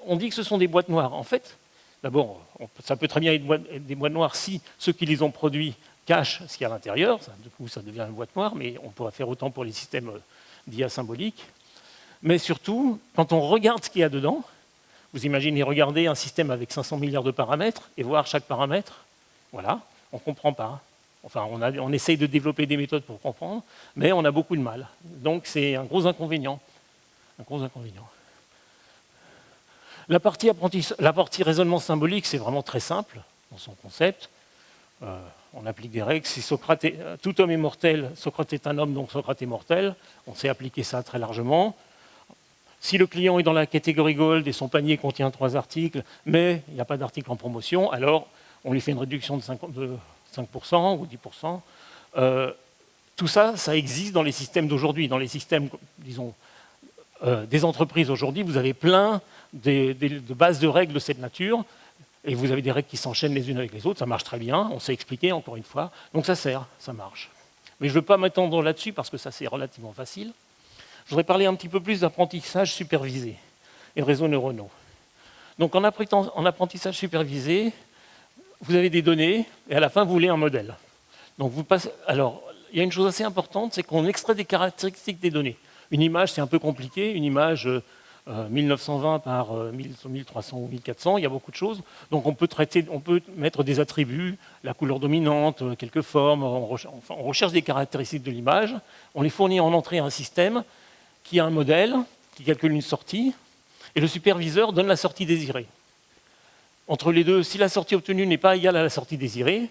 on dit que ce sont des boîtes noires. En fait, d'abord, ça peut très bien être des boîtes noires si ceux qui les ont produits cachent ce qu'il y a à l'intérieur. Du coup, ça devient une boîte noire, mais on pourrait faire autant pour les systèmes d'IA symboliques. Mais surtout, quand on regarde ce qu'il y a dedans, vous imaginez regarder un système avec 500 milliards de paramètres et voir chaque paramètre, voilà, on ne comprend pas. Enfin, on essaye de développer des méthodes pour comprendre, mais on a beaucoup de mal. Donc, c'est un gros inconvénient. Un gros inconvénient. La partie raisonnement symbolique, c'est vraiment très simple dans son concept. On applique des règles. Si tout homme est mortel, Socrate est un homme, donc Socrate est mortel. On sait appliquer ça très largement. Si le client est dans la catégorie Gold et son panier contient 3 articles, mais il n'y a pas d'article en promotion, alors on lui fait une réduction de 5% ou 10%. Tout ça, ça existe dans les systèmes d'aujourd'hui. Dans les systèmes, disons, des entreprises aujourd'hui, vous avez plein de bases de règles de cette nature, et vous avez des règles qui s'enchaînent les unes avec les autres, ça marche très bien, on sait expliquer encore une fois, donc ça sert, ça marche. Mais je ne veux pas m'étendre là-dessus parce que ça c'est relativement facile. Je voudrais parler un petit peu plus d'apprentissage supervisé et de réseaux neuronaux. Donc en apprentissage supervisé, vous avez des données et à la fin vous voulez un modèle. Donc alors, il y a une chose assez importante, c'est qu'on extrait des caractéristiques des données. Une image, c'est un peu compliqué. Une image 1920 par 1300 ou 1400, il y a beaucoup de choses. Donc on peut mettre des attributs, la couleur dominante, quelques formes. On recherche des caractéristiques de l'image. On les fournit en entrée à un système qui a un modèle, qui calcule une sortie, et le superviseur donne la sortie désirée. Entre les deux, si la sortie obtenue n'est pas égale à la sortie désirée,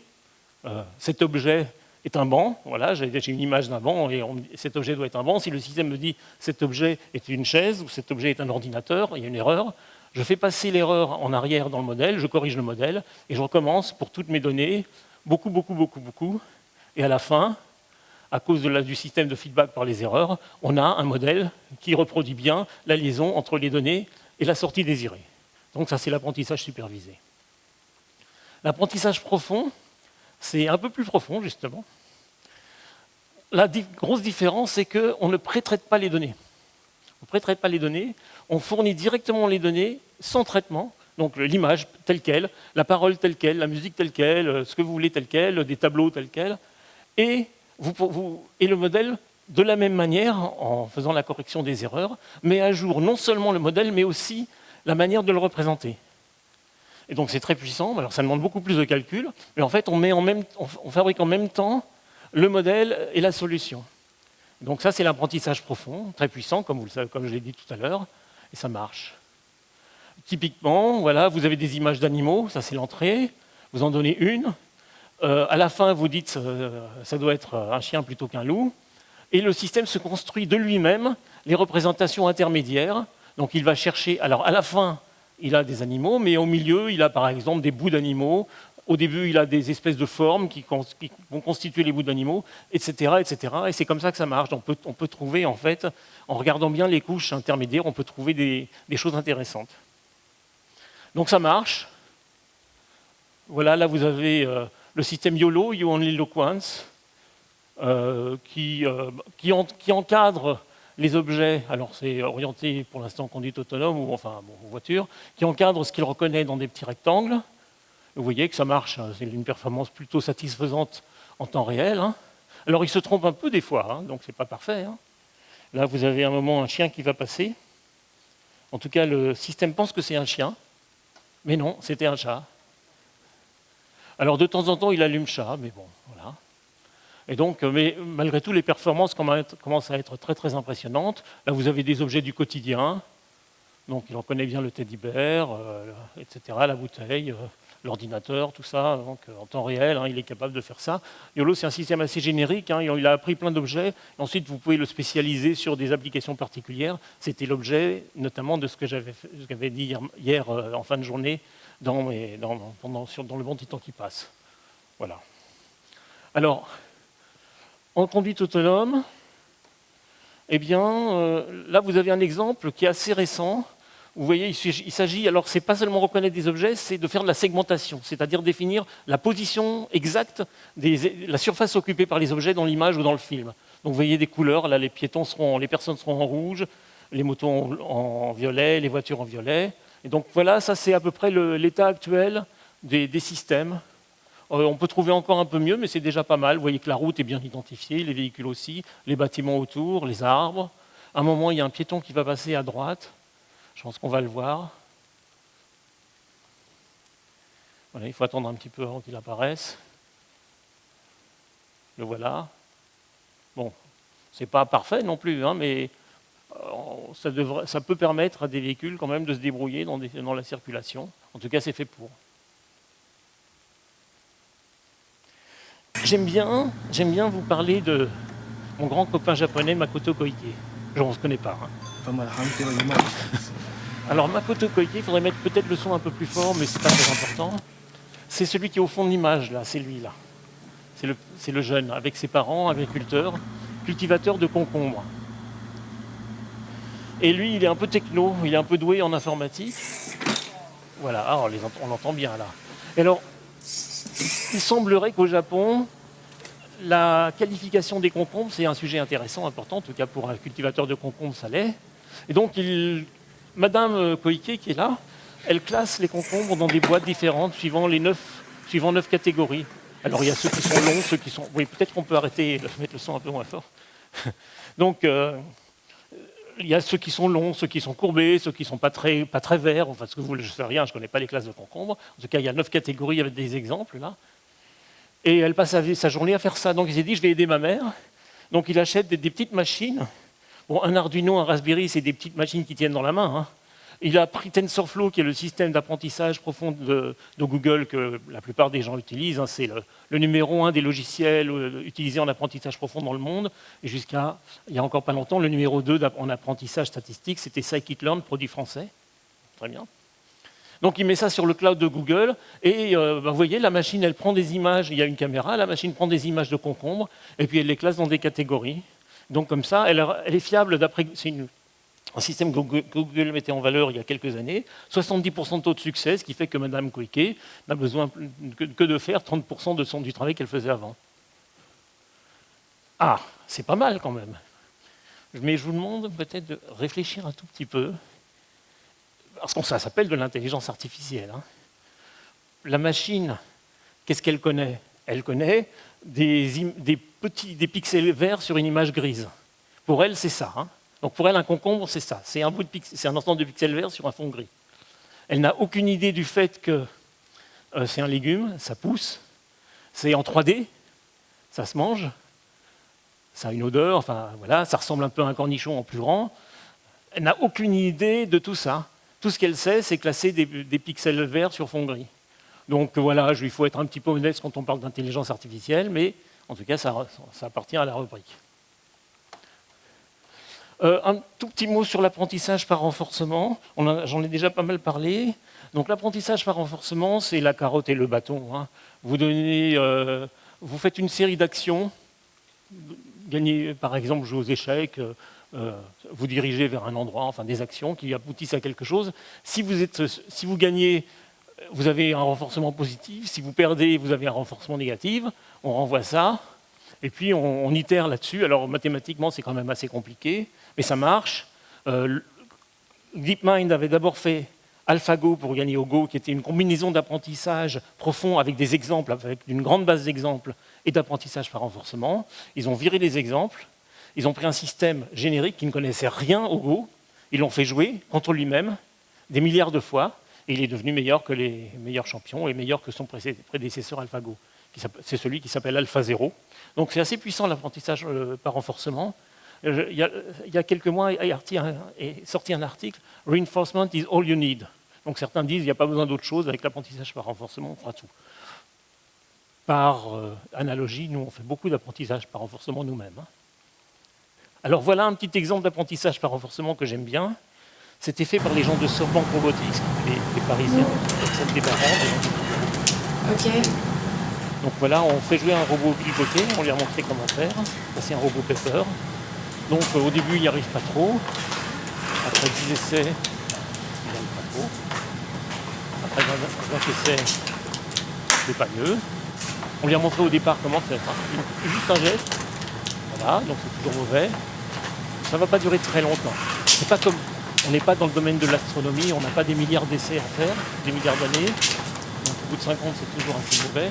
cet objet est un banc, voilà, j'ai une image d'un banc et cet objet doit être un banc. Si le système me dit cet objet est une chaise ou cet objet est un ordinateur, il y a une erreur, je fais passer l'erreur en arrière dans le modèle, je corrige le modèle et je recommence pour toutes mes données, beaucoup, beaucoup, beaucoup, beaucoup. Et à la fin, à cause du système de feedback par les erreurs, on a un modèle qui reproduit bien la liaison entre les données et la sortie désirée. Donc ça, c'est l'apprentissage supervisé. L'apprentissage profond, c'est un peu plus profond, justement. La grosse différence, c'est qu'on ne pré-traite pas les données. On ne pré-traite pas les données, on fournit directement les données sans traitement, donc l'image telle qu'elle, la parole telle qu'elle, la musique telle qu'elle, ce que vous voulez tel quel, des tableaux tels quels, et le modèle, de la même manière, en faisant la correction des erreurs, met à jour non seulement le modèle, mais aussi la manière de le représenter. Et donc c'est très puissant, alors ça demande beaucoup plus de calcul, mais en fait on fabrique en même temps le modèle et la solution. Donc ça c'est l'apprentissage profond, très puissant, comme je l'ai dit tout à l'heure, et ça marche. Typiquement, voilà, vous avez des images d'animaux, ça c'est l'entrée, vous en donnez une, à la fin vous dites ça doit être un chien plutôt qu'un loup, et le système se construit de lui-même les représentations intermédiaires, donc il va chercher, alors à la fin, il a des animaux, mais au milieu, il a par exemple des bouts d'animaux. Au début, il a des espèces de formes qui vont constituer les bouts d'animaux, etc., etc. Et c'est comme ça que ça marche. On peut trouver, en fait, en regardant bien les couches intermédiaires, on peut trouver des choses intéressantes. Donc ça marche. Voilà, là vous avez le système YOLO, You Only Look Once, qui encadre les objets, alors c'est orienté pour l'instant conduite autonome ou enfin voiture, qui encadre ce qu'il reconnaît dans des petits rectangles. Vous voyez que ça marche, c'est une performance plutôt satisfaisante en temps réel. Hein. Alors il se trompe un peu des fois, hein, donc c'est pas parfait. Hein. Là, vous avez un moment un chien qui va passer. En tout cas, le système pense que c'est un chien, mais non, c'était un chat. Alors, de temps en temps, il allume chat, mais bon, voilà. Et donc, mais malgré tout, les performances commencent à être très, très impressionnantes. Là, vous avez des objets du quotidien. Donc, il en connaît bien le teddy-bear, etc., la bouteille, l'ordinateur, tout ça. Donc, en temps réel, hein, il est capable de faire ça. YOLO, c'est un système assez générique. Hein, il a appris plein d'objets. Ensuite, vous pouvez le spécialiser sur des applications particulières. C'était l'objet, notamment, de ce que j'avais dit hier en fin de journée dans le bon temps qui passe. Voilà. Alors, en conduite autonome, eh bien, là, vous avez un exemple qui est assez récent. Vous voyez, il s'agit, alors c'est pas seulement reconnaître des objets, c'est de faire de la segmentation, c'est-à-dire définir la position exacte, la surface occupée par les objets dans l'image ou dans le film. Donc vous voyez des couleurs, là les personnes seront en rouge, les motos en violet, les voitures en violet. Et donc voilà, ça c'est à peu près l'état actuel des systèmes. On peut trouver encore un peu mieux, mais c'est déjà pas mal. Vous voyez que la route est bien identifiée, les véhicules aussi, les bâtiments autour, les arbres. À un moment, il y a un piéton qui va passer à droite. Je pense qu'on va le voir. Voilà, il faut attendre un petit peu avant qu'il apparaisse. Le voilà. Bon, c'est pas parfait non plus, hein, mais ça peut permettre à des véhicules quand même de se débrouiller dans la circulation. En tout cas, c'est fait pour. J'aime bien vous parler de mon grand copain japonais Makoto Koike. On ne se connaît pas. Hein. Alors Makoto Koike, il faudrait mettre peut-être le son un peu plus fort, mais c'est pas très important. C'est celui qui est au fond de l'image, là, c'est lui, là. C'est le jeune, avec ses parents, agriculteurs, cultivateurs de concombres. Et lui, il est un peu techno, il est un peu doué en informatique. Voilà, alors, on l'entend bien, là. Et alors, il semblerait qu'au Japon, la qualification des concombres, c'est un sujet intéressant, important, en tout cas pour un cultivateur de concombres, ça l'est. Et donc, Madame Koike, qui est là, elle classe les concombres dans des boîtes différentes, suivant 9 catégories. Alors, il y a ceux qui sont longs, ceux qui sont... Oui, peut-être qu'on peut arrêter de mettre le son un peu moins fort. Donc, il y a ceux qui sont longs, ceux qui sont courbés, ceux qui ne sont pas très verts, enfin, je ne sais rien, je ne connais pas les classes de concombres. En tout cas, il y a 9 catégories avec des exemples, là. Et elle passe sa journée à faire ça. Donc il s'est dit, je vais aider ma mère. Donc il achète des petites machines. Bon, un Arduino, un Raspberry, c'est des petites machines qui tiennent dans la main. Hein. Il a pris TensorFlow, qui est le système d'apprentissage profond de Google que la plupart des gens utilisent. Hein. C'est le numéro 1 des logiciels utilisés en apprentissage profond dans le monde. Et jusqu'à, il n'y a encore pas longtemps, le numéro 2 en apprentissage statistique, c'était Scikit-learn, produit français. Très bien. Donc il met ça sur le cloud de Google et vous voyez, la machine, elle prend des images, il y a une caméra, la machine prend des images de concombres et puis elle les classe dans des catégories. Donc comme ça, elle est fiable d'après... C'est un système que Google mettait en valeur il y a quelques années, 70% de taux de succès, ce qui fait que Mme Koike n'a besoin que de faire 30% du travail qu'elle faisait avant. Ah, c'est pas mal quand même. Mais je vous demande peut-être de réfléchir un tout petit peu. Parce que ça s'appelle de l'intelligence artificielle. Hein. La machine, qu'est-ce qu'elle connaît? Elle connaît des pixels verts sur une image grise. Pour elle, c'est ça. Hein. Donc pour elle, un concombre, c'est ça. C'est un ensemble de pixels verts sur un fond gris. Elle n'a aucune idée du fait que c'est un légume, ça pousse, c'est en 3D, ça se mange, ça a une odeur, enfin voilà, ça ressemble un peu à un cornichon en plus grand. Elle n'a aucune idée de tout ça. Tout ce qu'elle sait, c'est classer des pixels verts sur fond gris. Donc voilà, il faut être un petit peu honnête quand on parle d'intelligence artificielle, mais en tout cas, ça appartient à la rubrique. Un tout petit mot sur l'apprentissage par renforcement. J'en ai déjà pas mal parlé. Donc l'apprentissage par renforcement, c'est la carotte et le bâton. Hein. Vous faites une série d'actions. Gagnez, par exemple, jouer aux échecs. Vous dirigez vers un endroit, enfin des actions qui aboutissent à quelque chose. Si vous gagnez, vous avez un renforcement positif. Si vous perdez, vous avez un renforcement négatif. On renvoie ça, et puis on itère là-dessus. Alors mathématiquement, c'est quand même assez compliqué, mais ça marche. DeepMind avait d'abord fait AlphaGo pour gagner au Go, qui était une combinaison d'apprentissage profond avec des exemples, avec une grande base d'exemples et d'apprentissage par renforcement. Ils ont viré les exemples. Ils ont pris un système générique qui ne connaissait rien au Go, ils l'ont fait jouer contre lui-même des milliards de fois, et il est devenu meilleur que les meilleurs champions et meilleur que son prédécesseur AlphaGo. C'est celui qui s'appelle AlphaZero. Donc c'est assez puissant l'apprentissage par renforcement. Il y a quelques mois est sorti un article « Reinforcement is all you need ». Donc certains disent qu'il n'y a pas besoin d'autre chose, avec l'apprentissage par renforcement, on fera tout. Par analogie, nous on fait beaucoup d'apprentissage par renforcement nous-mêmes. Alors voilà un petit exemple d'apprentissage par renforcement que j'aime bien. C'était fait par les gens de SoftBank Robotics, les Parisiens, des parents. Ok. Donc voilà, on fait jouer un robot piloté, on lui a montré comment faire. Ça c'est un robot Pepper. Donc au début il n'y arrive pas trop. Après 10 essais, il n'y arrive pas trop. Après 20 essais, c'est pas mieux. On lui a montré au départ comment faire. Donc, juste un geste. Voilà, donc c'est toujours mauvais. Ça ne va pas durer très longtemps. C'est pas comme, on n'est pas dans le domaine de l'astronomie, on n'a pas des milliards d'essais à faire, des milliards d'années. Donc au bout de 50, c'est toujours assez mauvais.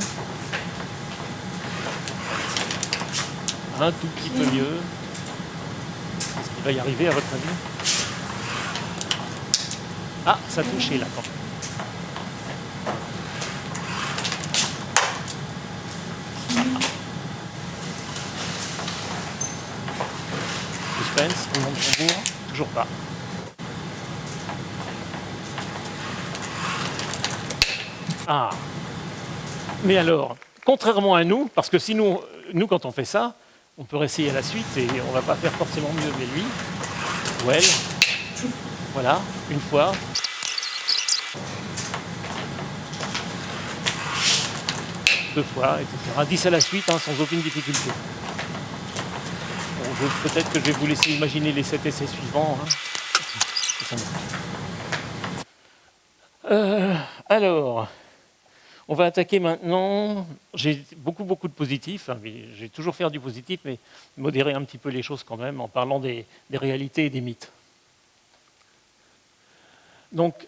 Un tout petit peu mieux. Est-ce qu'il va y arriver à votre avis? Ah, ça a touché là quand même. Suspense, on monte le tambour, toujours pas. Ah. Mais alors, contrairement à nous, parce que si nous quand on fait ça, on peut essayer à la suite et on ne va pas faire forcément mieux, mais lui, ou elle, voilà, une fois. Deux fois, etc. 10 à la suite, hein, sans aucune difficulté. Bon, peut-être que je vais vous laisser imaginer les 7 essais suivants. Hein. Alors, on va attaquer maintenant. J'ai beaucoup de positifs. Hein, j'ai toujours fait du positif, mais modérer un petit peu les choses quand même en parlant des réalités et des mythes. Donc,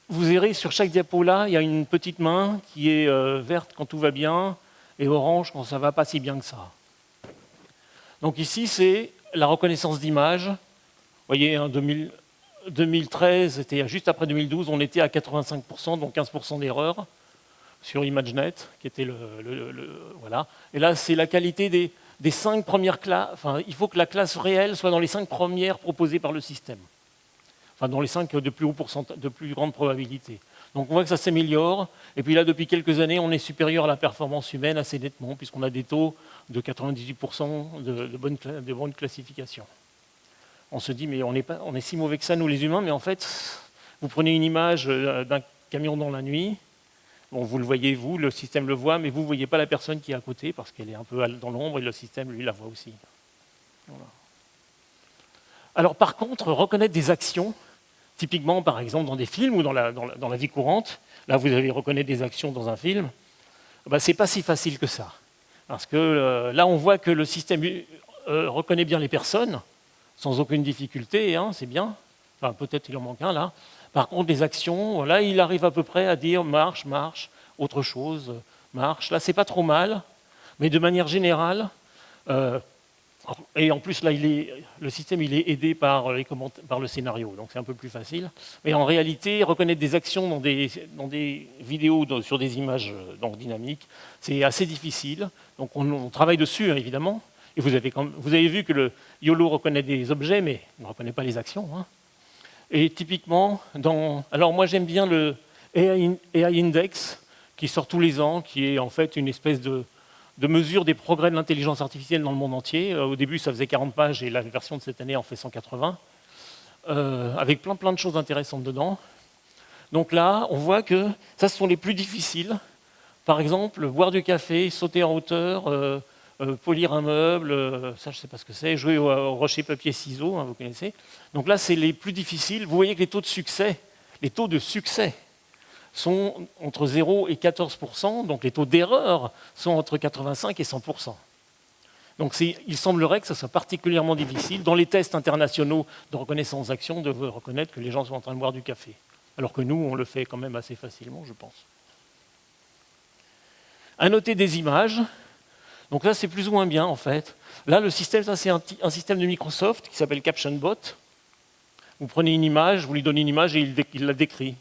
vous verrez sur chaque diapo là, il y a une petite main qui est verte quand tout va bien et orange quand ça ne va pas si bien que ça. Donc ici, c'est la reconnaissance d'image. Vous voyez, en 2013, c'était juste après 2012, on était à 85%, donc 15% d'erreur sur ImageNet, qui était voilà. Et là, c'est la qualité des 5 premières classes. Enfin, il faut que la classe réelle soit dans les 5 premières proposées par le système. Enfin, dans les 5 de plus grande probabilité. Donc on voit que ça s'améliore. Et puis là, depuis quelques années, on est supérieur à la performance humaine assez nettement, puisqu'on a des taux de 98% de bonne classification. On se dit, mais on est si mauvais que ça, nous les humains, mais en fait, vous prenez une image d'un camion dans la nuit, bon, vous le voyez, vous, le système le voit, mais vous ne voyez pas la personne qui est à côté, parce qu'elle est un peu dans l'ombre, et le système, lui, la voit aussi. Voilà. Alors par contre, reconnaître des actions, typiquement, par exemple, dans des films ou dans la vie courante, là, vous allez reconnaître des actions dans un film, ben, ce n'est pas si facile que ça. Parce que là, on voit que le système reconnaît bien les personnes, sans aucune difficulté, hein, c'est bien. Enfin, peut-être il en manque un, là. Par contre, les actions, là, il arrive à peu près à dire marche, marche, autre chose, marche. Là, c'est pas trop mal, mais de manière générale, et en plus, là, le système il est aidé par le scénario, donc c'est un peu plus facile. Mais en réalité, reconnaître des actions dans des vidéos, sur des images donc dynamiques, c'est assez difficile. Donc on travaille dessus, hein, évidemment. Et vous avez vu que le YOLO reconnaît des objets, mais il ne reconnaît pas les actions. Hein. Et typiquement, alors moi j'aime bien le AI Index, qui sort tous les ans, qui est en fait une espèce de mesure des progrès de l'intelligence artificielle dans le monde entier. Au début, ça faisait 40 pages et la version de cette année en fait 180, avec plein de choses intéressantes dedans. Donc là, on voit que ça, ce sont les plus difficiles. Par exemple, boire du café, sauter en hauteur, polir un meuble, ça je ne sais pas ce que c'est, jouer au rocher, papier, ciseaux, hein, vous connaissez. Donc là, c'est les plus difficiles. Vous voyez que les taux de succès sont entre 0 et 14%, donc les taux d'erreur sont entre 85 et 100%. Donc il semblerait que ce soit particulièrement difficile, dans les tests internationaux de reconnaissance d'action, de reconnaître que les gens sont en train de boire du café. Alors que nous, on le fait quand même assez facilement, je pense. À noter des images. Donc là, c'est plus ou moins bien, en fait. Là, le système, ça, c'est un système de Microsoft qui s'appelle CaptionBot. Vous prenez une image, vous lui donnez une image et il la décrit.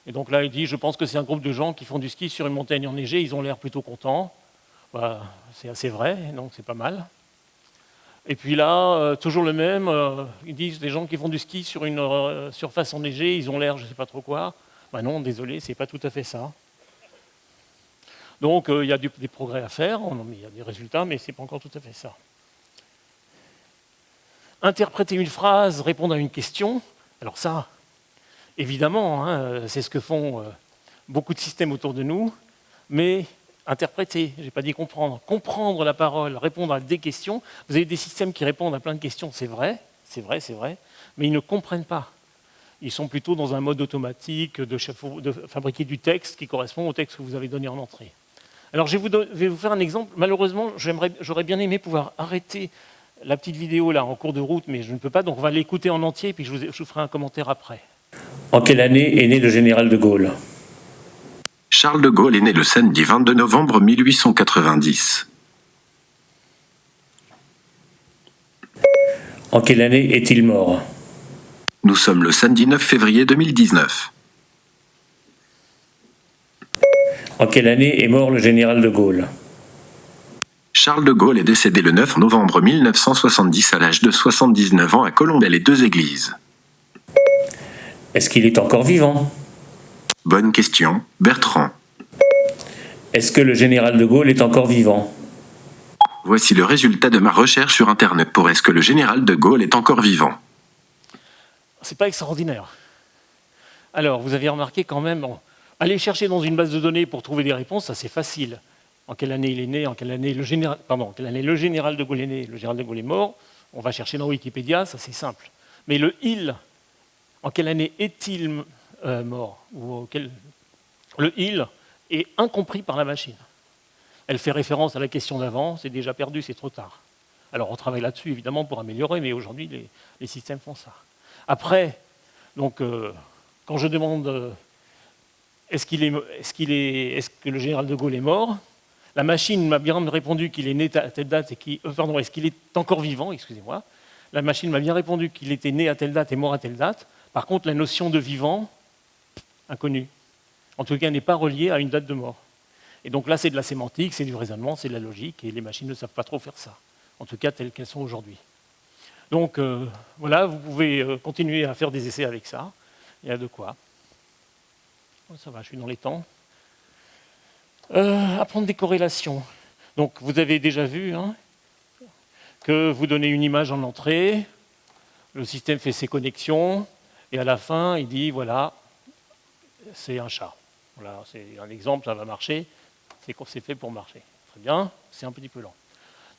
Et donc là, il dit, je pense que c'est un groupe de gens qui font du ski sur une montagne enneigée, ils ont l'air plutôt contents. Bah, c'est assez vrai, donc c'est pas mal. Et puis là, toujours le même, ils disent des gens qui font du ski sur une surface enneigée, ils ont l'air je ne sais pas trop quoi. Bah non, désolé, c'est pas tout à fait ça. Donc il y a des progrès à faire, il y a des résultats, mais ce n'est pas encore tout à fait ça. Interpréter une phrase, répondre à une question, alors ça, évidemment, hein, c'est ce que font beaucoup de systèmes autour de nous, mais interpréter, je n'ai pas dit comprendre. Comprendre la parole, répondre à des questions. Vous avez des systèmes qui répondent à plein de questions, c'est vrai, mais ils ne comprennent pas. Ils sont plutôt dans un mode automatique de fabriquer du texte qui correspond au texte que vous avez donné en entrée. Alors je vais vous faire un exemple. Malheureusement, j'aurais bien aimé pouvoir arrêter la petite vidéo là en cours de route, mais je ne peux pas, donc on va l'écouter en entier et puis je vous ferai un commentaire après. En quelle année est né le général de Gaulle ? Charles de Gaulle est né le samedi 22 novembre 1890. En quelle année est-il mort ? Nous sommes le samedi 9 février 2019. En quelle année est mort le général de Gaulle ? Charles de Gaulle est décédé le 9 novembre 1970 à l'âge de 79 ans à Colombelles-les-Deux-Églises. Est-ce qu'il est encore vivant ? Bonne question, Bertrand. Est-ce que le général de Gaulle est encore vivant ? Voici le résultat de ma recherche sur Internet pour est-ce que le général de Gaulle est encore vivant. C'est pas extraordinaire. Alors, vous avez remarqué quand même, aller chercher dans une base de données pour trouver des réponses, ça c'est facile. En quelle année il est né, en quelle année le général de Gaulle est né, le général de Gaulle est mort, on va chercher dans Wikipédia, ça c'est simple. Mais le « il », en quelle année est-il mort le « il » est incompris par la machine. Elle fait référence à la question d'avant, c'est déjà perdu, c'est trop tard. Alors on travaille là-dessus évidemment pour améliorer, mais aujourd'hui les systèmes font ça. Après, donc, quand je demande est-ce que le général de Gaulle est mort, la machine m'a bien répondu qu'il est né à telle date et est-ce qu'il est encore vivant, excusez-moi. La machine m'a bien répondu qu'il était né à telle date et mort à telle date. Par contre, la notion de vivant, inconnue. En tout cas, n'est pas reliée à une date de mort. Et donc là, c'est de la sémantique, c'est du raisonnement, c'est de la logique, et les machines ne savent pas trop faire ça. En tout cas, telles qu'elles sont aujourd'hui. Donc voilà, vous pouvez continuer à faire des essais avec ça. Il y a de quoi. Ça va, je suis dans les temps. Apprendre des corrélations. Donc vous avez déjà vu que vous donnez une image en entrée, le système fait ses connexions, et à la fin, il dit, voilà, c'est un chat. Voilà, c'est un exemple, ça va marcher, c'est fait pour marcher. Très bien, c'est un petit peu lent.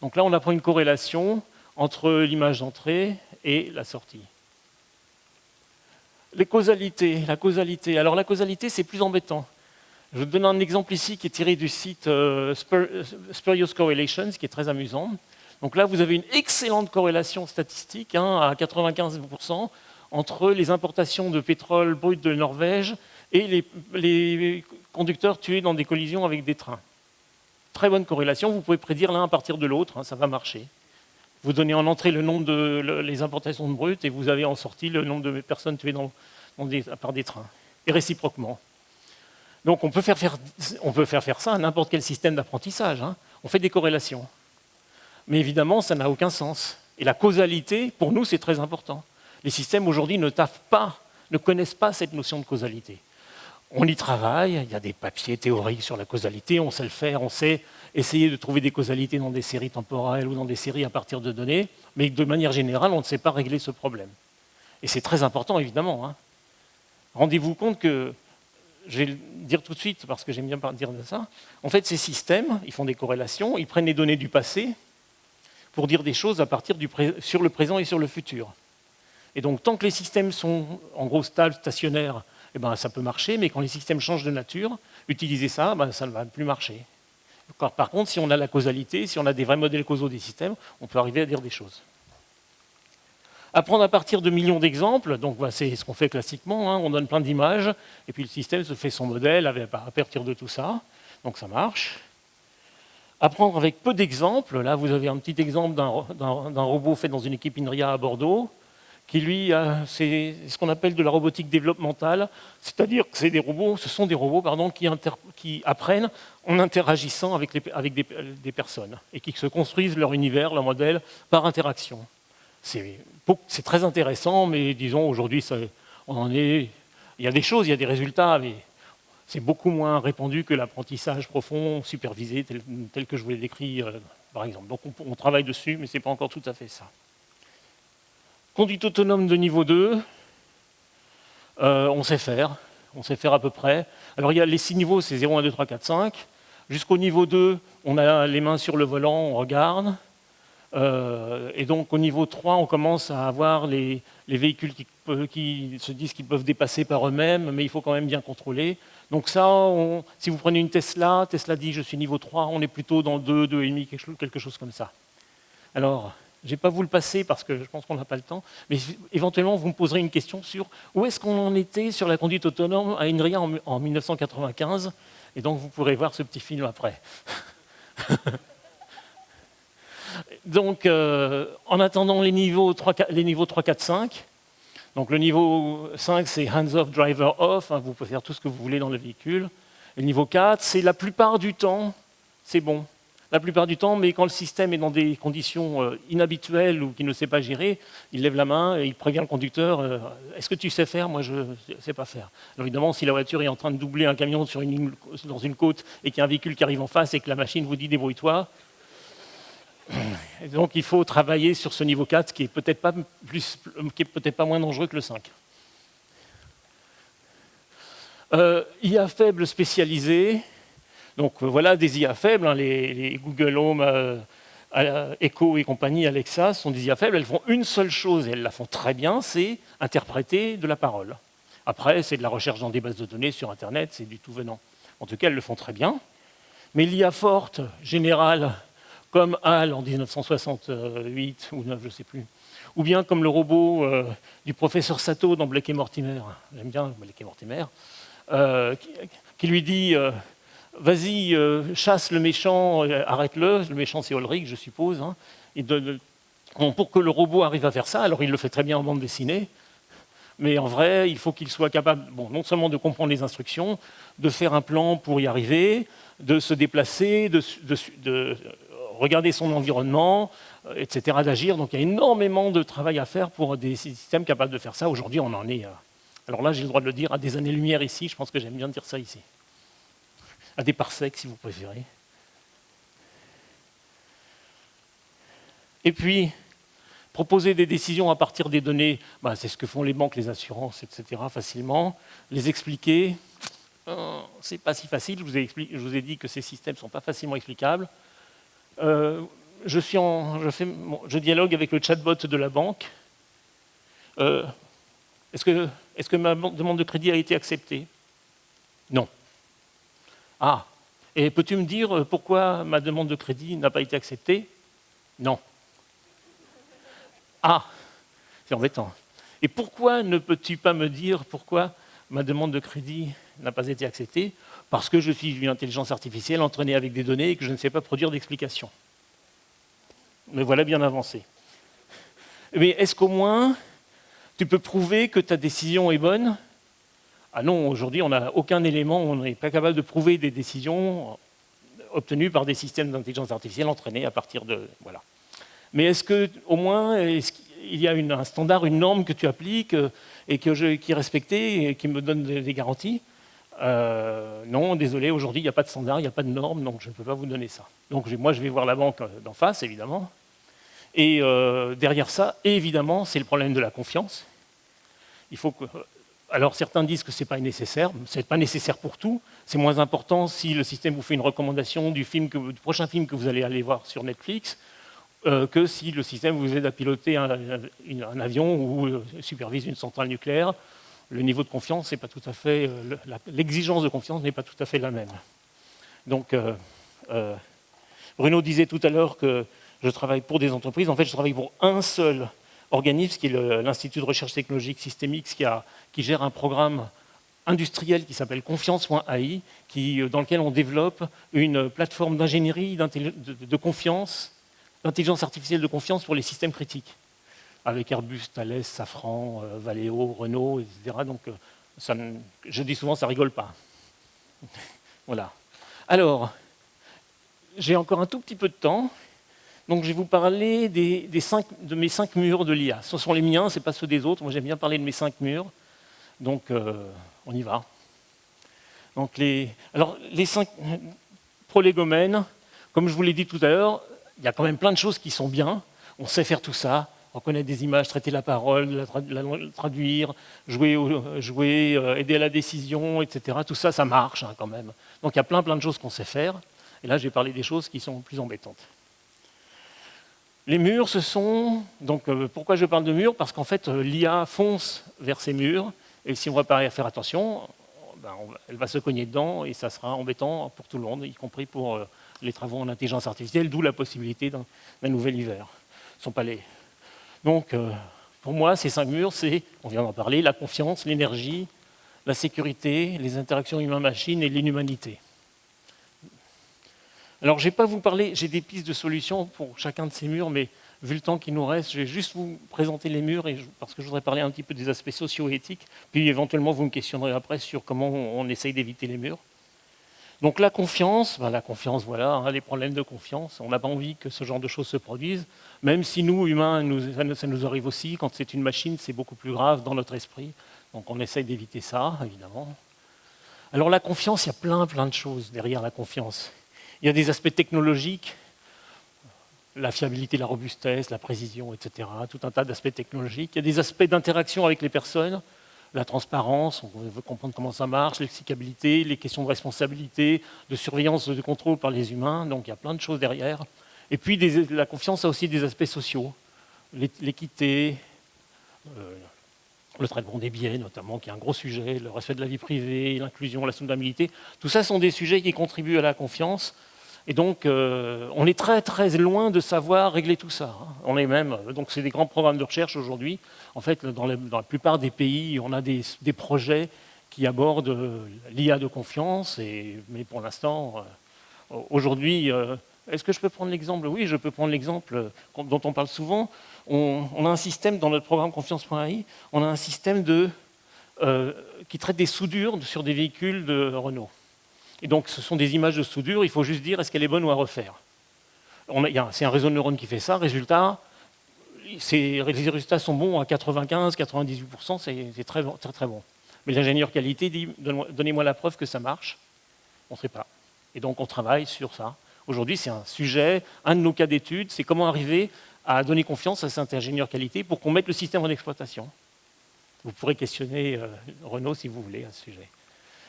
Donc là, on apprend une corrélation entre l'image d'entrée et la sortie. Les causalités, la causalité. Alors la causalité, c'est plus embêtant. Je vous donne un exemple ici qui est tiré du site Spurious Correlations, qui est très amusant. Donc là, vous avez une excellente corrélation statistique, à 95%, entre les importations de pétrole brut de Norvège et les conducteurs tués dans des collisions avec des trains. Très bonne corrélation, vous pouvez prédire l'un à partir de l'autre, ça va marcher. Vous donnez en entrée le nombre les importations de brut et vous avez en sortie le nombre de personnes tuées par des trains, et réciproquement. Donc on peut faire faire ça à n'importe quel système d'apprentissage. On fait des corrélations. Mais évidemment, ça n'a aucun sens. Et la causalité, pour nous, c'est très important. Les systèmes aujourd'hui ne connaissent pas cette notion de causalité. On y travaille, il y a des papiers théoriques sur la causalité, on sait le faire, on sait essayer de trouver des causalités dans des séries temporelles ou dans des séries à partir de données, mais de manière générale, on ne sait pas régler ce problème. Et c'est très important, évidemment. Rendez-vous compte que, je vais le dire tout de suite parce que j'aime bien dire de ça, en fait, ces systèmes, ils font des corrélations, ils prennent les données du passé pour dire des choses à partir sur le présent et sur le futur. Et donc, tant que les systèmes sont en gros stables, stationnaires, ça peut marcher, mais quand les systèmes changent de nature, utiliser ça, ça ne va plus marcher. Par contre, si on a la causalité, si on a des vrais modèles causaux des systèmes, on peut arriver à dire des choses. Apprendre à partir de millions d'exemples, donc c'est ce qu'on fait classiquement, on donne plein d'images, et puis le système se fait son modèle à partir de tout ça, donc ça marche. Apprendre avec peu d'exemples. Là, vous avez un petit exemple d'un robot fait dans une équipe INRIA à Bordeaux, qui lui, c'est ce qu'on appelle de la robotique développementale, c'est-à-dire que ce sont des robots qui apprennent en interagissant avec des personnes et qui se construisent leur univers, leur modèle, par interaction. C'est très intéressant, mais disons, aujourd'hui, il y a des choses, il y a des résultats, mais c'est beaucoup moins répandu que l'apprentissage profond, supervisé, tel que je vous l'ai décrit, par exemple. Donc on travaille dessus, mais ce n'est pas encore tout à fait ça. Conduite autonome de niveau 2, on sait faire à peu près. Alors il y a les 6 niveaux, c'est 0, 1, 2, 3, 4, 5. Jusqu'au niveau 2, on a les mains sur le volant, on regarde. Et donc au niveau 3, on commence à avoir les véhicules qui se disent qu'ils peuvent dépasser par eux-mêmes, mais il faut quand même bien contrôler. Donc ça, si vous prenez une Tesla dit je suis niveau 3, on est plutôt dans 2, 2,5, quelque chose comme ça. Alors, je n'ai pas vous le passer parce que je pense qu'on n'a pas le temps, mais éventuellement vous me poserez une question sur où est-ce qu'on en était sur la conduite autonome à INRIA en 1995, et donc vous pourrez voir ce petit film après. Donc, en attendant les niveaux 3, 4, 5, donc le niveau 5, c'est hands-off, driver off, hein, vous pouvez faire tout ce que vous voulez dans le véhicule. Le niveau 4, c'est la plupart du temps, c'est bon. La plupart du temps, mais quand le système est dans des conditions inhabituelles ou qu'il ne sait pas gérer, il lève la main et il prévient le conducteur « Est-ce que tu sais faire ? Moi, je ne sais pas faire. » Alors évidemment, si la voiture est en train de doubler un camion dans une côte et qu'il y a un véhicule qui arrive en face et que la machine vous dit « Débrouille-toi », donc il faut travailler sur ce niveau 4 qui est peut-être pas moins dangereux que le 5. IA faible spécialisé. Donc voilà des IA faibles, hein, les Google Home, Echo et compagnie, Alexa, sont des IA faibles. Elles font une seule chose et elles la font très bien, c'est interpréter de la parole. Après, c'est de la recherche dans des bases de données sur Internet, c'est du tout venant. En tout cas, elles le font très bien. Mais l'IA forte, générale, comme HAL en 1968 ou 9, je ne sais plus, ou bien comme le robot du professeur Sato dans Blake et Mortimer, j'aime bien Blake et Mortimer, qui lui dit vas-y, chasse le méchant, arrête-le. Le méchant, c'est Ulrich, je suppose. Hein. Pour que le robot arrive à faire ça, alors il le fait très bien en bande dessinée, mais en vrai, il faut qu'il soit capable, non seulement de comprendre les instructions, de faire un plan pour y arriver, de se déplacer, de regarder son environnement, etc., d'agir. Donc il y a énormément de travail à faire pour des systèmes capables de faire ça. Aujourd'hui, on en est, alors là, j'ai le droit de le dire, à des années-lumière ici. Je pense que j'aime bien dire ça ici. À des parsecs, si vous préférez. Et puis, proposer des décisions à partir des données, c'est ce que font les banques, les assurances, etc., facilement. Les expliquer, c'est pas si facile. Je vous ai dit que ces systèmes ne sont pas facilement explicables. Je dialogue avec le chatbot de la banque. Est-ce que ma demande de crédit a été acceptée? Non. Ah, et peux-tu me dire pourquoi ma demande de crédit n'a pas été acceptée? Non. Ah, c'est embêtant. Et pourquoi ne peux-tu pas me dire pourquoi ma demande de crédit n'a pas été acceptée? Parce que je suis une intelligence artificielle entraînée avec des données et que je ne sais pas produire d'explication. Me voilà bien avancé. Mais est-ce qu'au moins, tu peux prouver que ta décision est bonne? Ah non, aujourd'hui, on n'a aucun élément, on n'est pas capable de prouver des décisions obtenues par des systèmes d'intelligence artificielle entraînés à partir de... Voilà. Mais est-ce qu'au moins, il y a un standard, une norme que tu appliques et qui est respectée et qui me donne des garanties? Non, désolé, aujourd'hui, il n'y a pas de standard, il n'y a pas de norme, donc je ne peux pas vous donner ça. Donc moi, je vais voir la banque d'en face, évidemment. Et derrière ça, évidemment, c'est le problème de la confiance. Il faut que... Alors certains disent que ce n'est pas nécessaire, ce n'est pas nécessaire pour tout. C'est moins important si le système vous fait une recommandation du prochain film que vous allez aller voir sur Netflix, que si le système vous aide à piloter un avion ou supervise une centrale nucléaire. Le niveau de confiance, c'est pas tout à fait, l'exigence de confiance n'est pas tout à fait la même. Donc, Bruno disait tout à l'heure que je travaille pour des entreprises. En fait, je travaille pour un seul organisme, qui est l'Institut de recherche technologique Systemix, qui gère un programme industriel qui s'appelle Confiance.ai, dans lequel on développe une plateforme d'ingénierie de confiance, d'intelligence artificielle de confiance pour les systèmes critiques, avec Airbus, Thales, Safran, Valeo, Renault, etc. Donc, je dis souvent, ça rigole pas. Voilà. Alors, j'ai encore un tout petit peu de temps, donc je vais vous parler de mes 5 murs de l'IA. Ce sont les miens, ce n'est pas ceux des autres. Moi, j'aime bien parler de mes 5 murs. Donc, on y va. Donc, les 5 prolégomènes, comme je vous l'ai dit tout à l'heure, il y a quand même plein de choses qui sont bien. On sait faire tout ça, reconnaître des images, traiter la parole, la traduire, jouer, aider à la décision, etc. Tout ça, ça marche hein, quand même. Donc, il y a plein de choses qu'on sait faire. Et là, je vais parler des choses qui sont plus embêtantes. Les murs, ce sont... Donc, pourquoi je parle de murs? Parce qu'en fait, l'IA fonce vers ces murs, et si on ne va pas faire attention, elle va se cogner dedans, et ça sera embêtant pour tout le monde, y compris pour les travaux en intelligence artificielle, d'où la possibilité d'un nouvel hiver. Ce ne sont pas les... Donc, pour moi, ces 5 murs, c'est, on vient d'en parler, la confiance, l'énergie, la sécurité, les interactions humain-machine et l'inhumanité. Alors, je ne vais pas vous parler, j'ai des pistes de solutions pour chacun de ces murs, mais vu le temps qui nous reste, je vais juste vous présenter les murs, parce que je voudrais parler un petit peu des aspects socio-éthiques, puis éventuellement vous me questionnerez après sur comment on essaye d'éviter les murs. Donc la confiance, voilà, hein, les problèmes de confiance, on n'a pas envie que ce genre de choses se produisent, même si nous, humains, ça nous arrive aussi, quand c'est une machine, c'est beaucoup plus grave dans notre esprit, donc on essaye d'éviter ça, évidemment. Alors la confiance, il y a plein de choses derrière la confiance. Il y a des aspects technologiques, la fiabilité, la robustesse, la précision, etc. Tout un tas d'aspects technologiques. Il y a des aspects d'interaction avec les personnes, la transparence, on veut comprendre comment ça marche, l'explicabilité, les questions de responsabilité, de surveillance, de contrôle par les humains. Donc il y a plein de choses derrière. Et puis la confiance a aussi des aspects sociaux, l'équité, le traitement des biais notamment, qui est un gros sujet, le respect de la vie privée, l'inclusion, la soutenabilité. Tout ça sont des sujets qui contribuent à la confiance. Et donc, on est très loin de savoir régler tout ça. On est même, donc c'est des grands programmes de recherche aujourd'hui. En fait, dans la plupart des pays, on a des projets qui abordent l'IA de confiance. Mais pour l'instant, aujourd'hui, est-ce que je peux prendre l'exemple? Oui, je peux prendre l'exemple dont on parle souvent. On a un système dans notre programme Confiance.ai, on a un système qui traite des soudures sur des véhicules de Renault. Et donc, ce sont des images de soudure, il faut juste dire est-ce qu'elle est bonne ou à refaire. C'est un réseau de neurones qui fait ça. Résultat, les résultats sont bons à 95-98%, c'est très bon. Mais l'ingénieur qualité dit donnez-moi la preuve que ça marche. On ne sait pas. Et donc, on travaille sur ça. Aujourd'hui, c'est un sujet, un de nos cas d'étude, c'est comment arriver à donner confiance à cet ingénieur qualité pour qu'on mette le système en exploitation. Vous pourrez questionner Renault si vous voulez à ce sujet.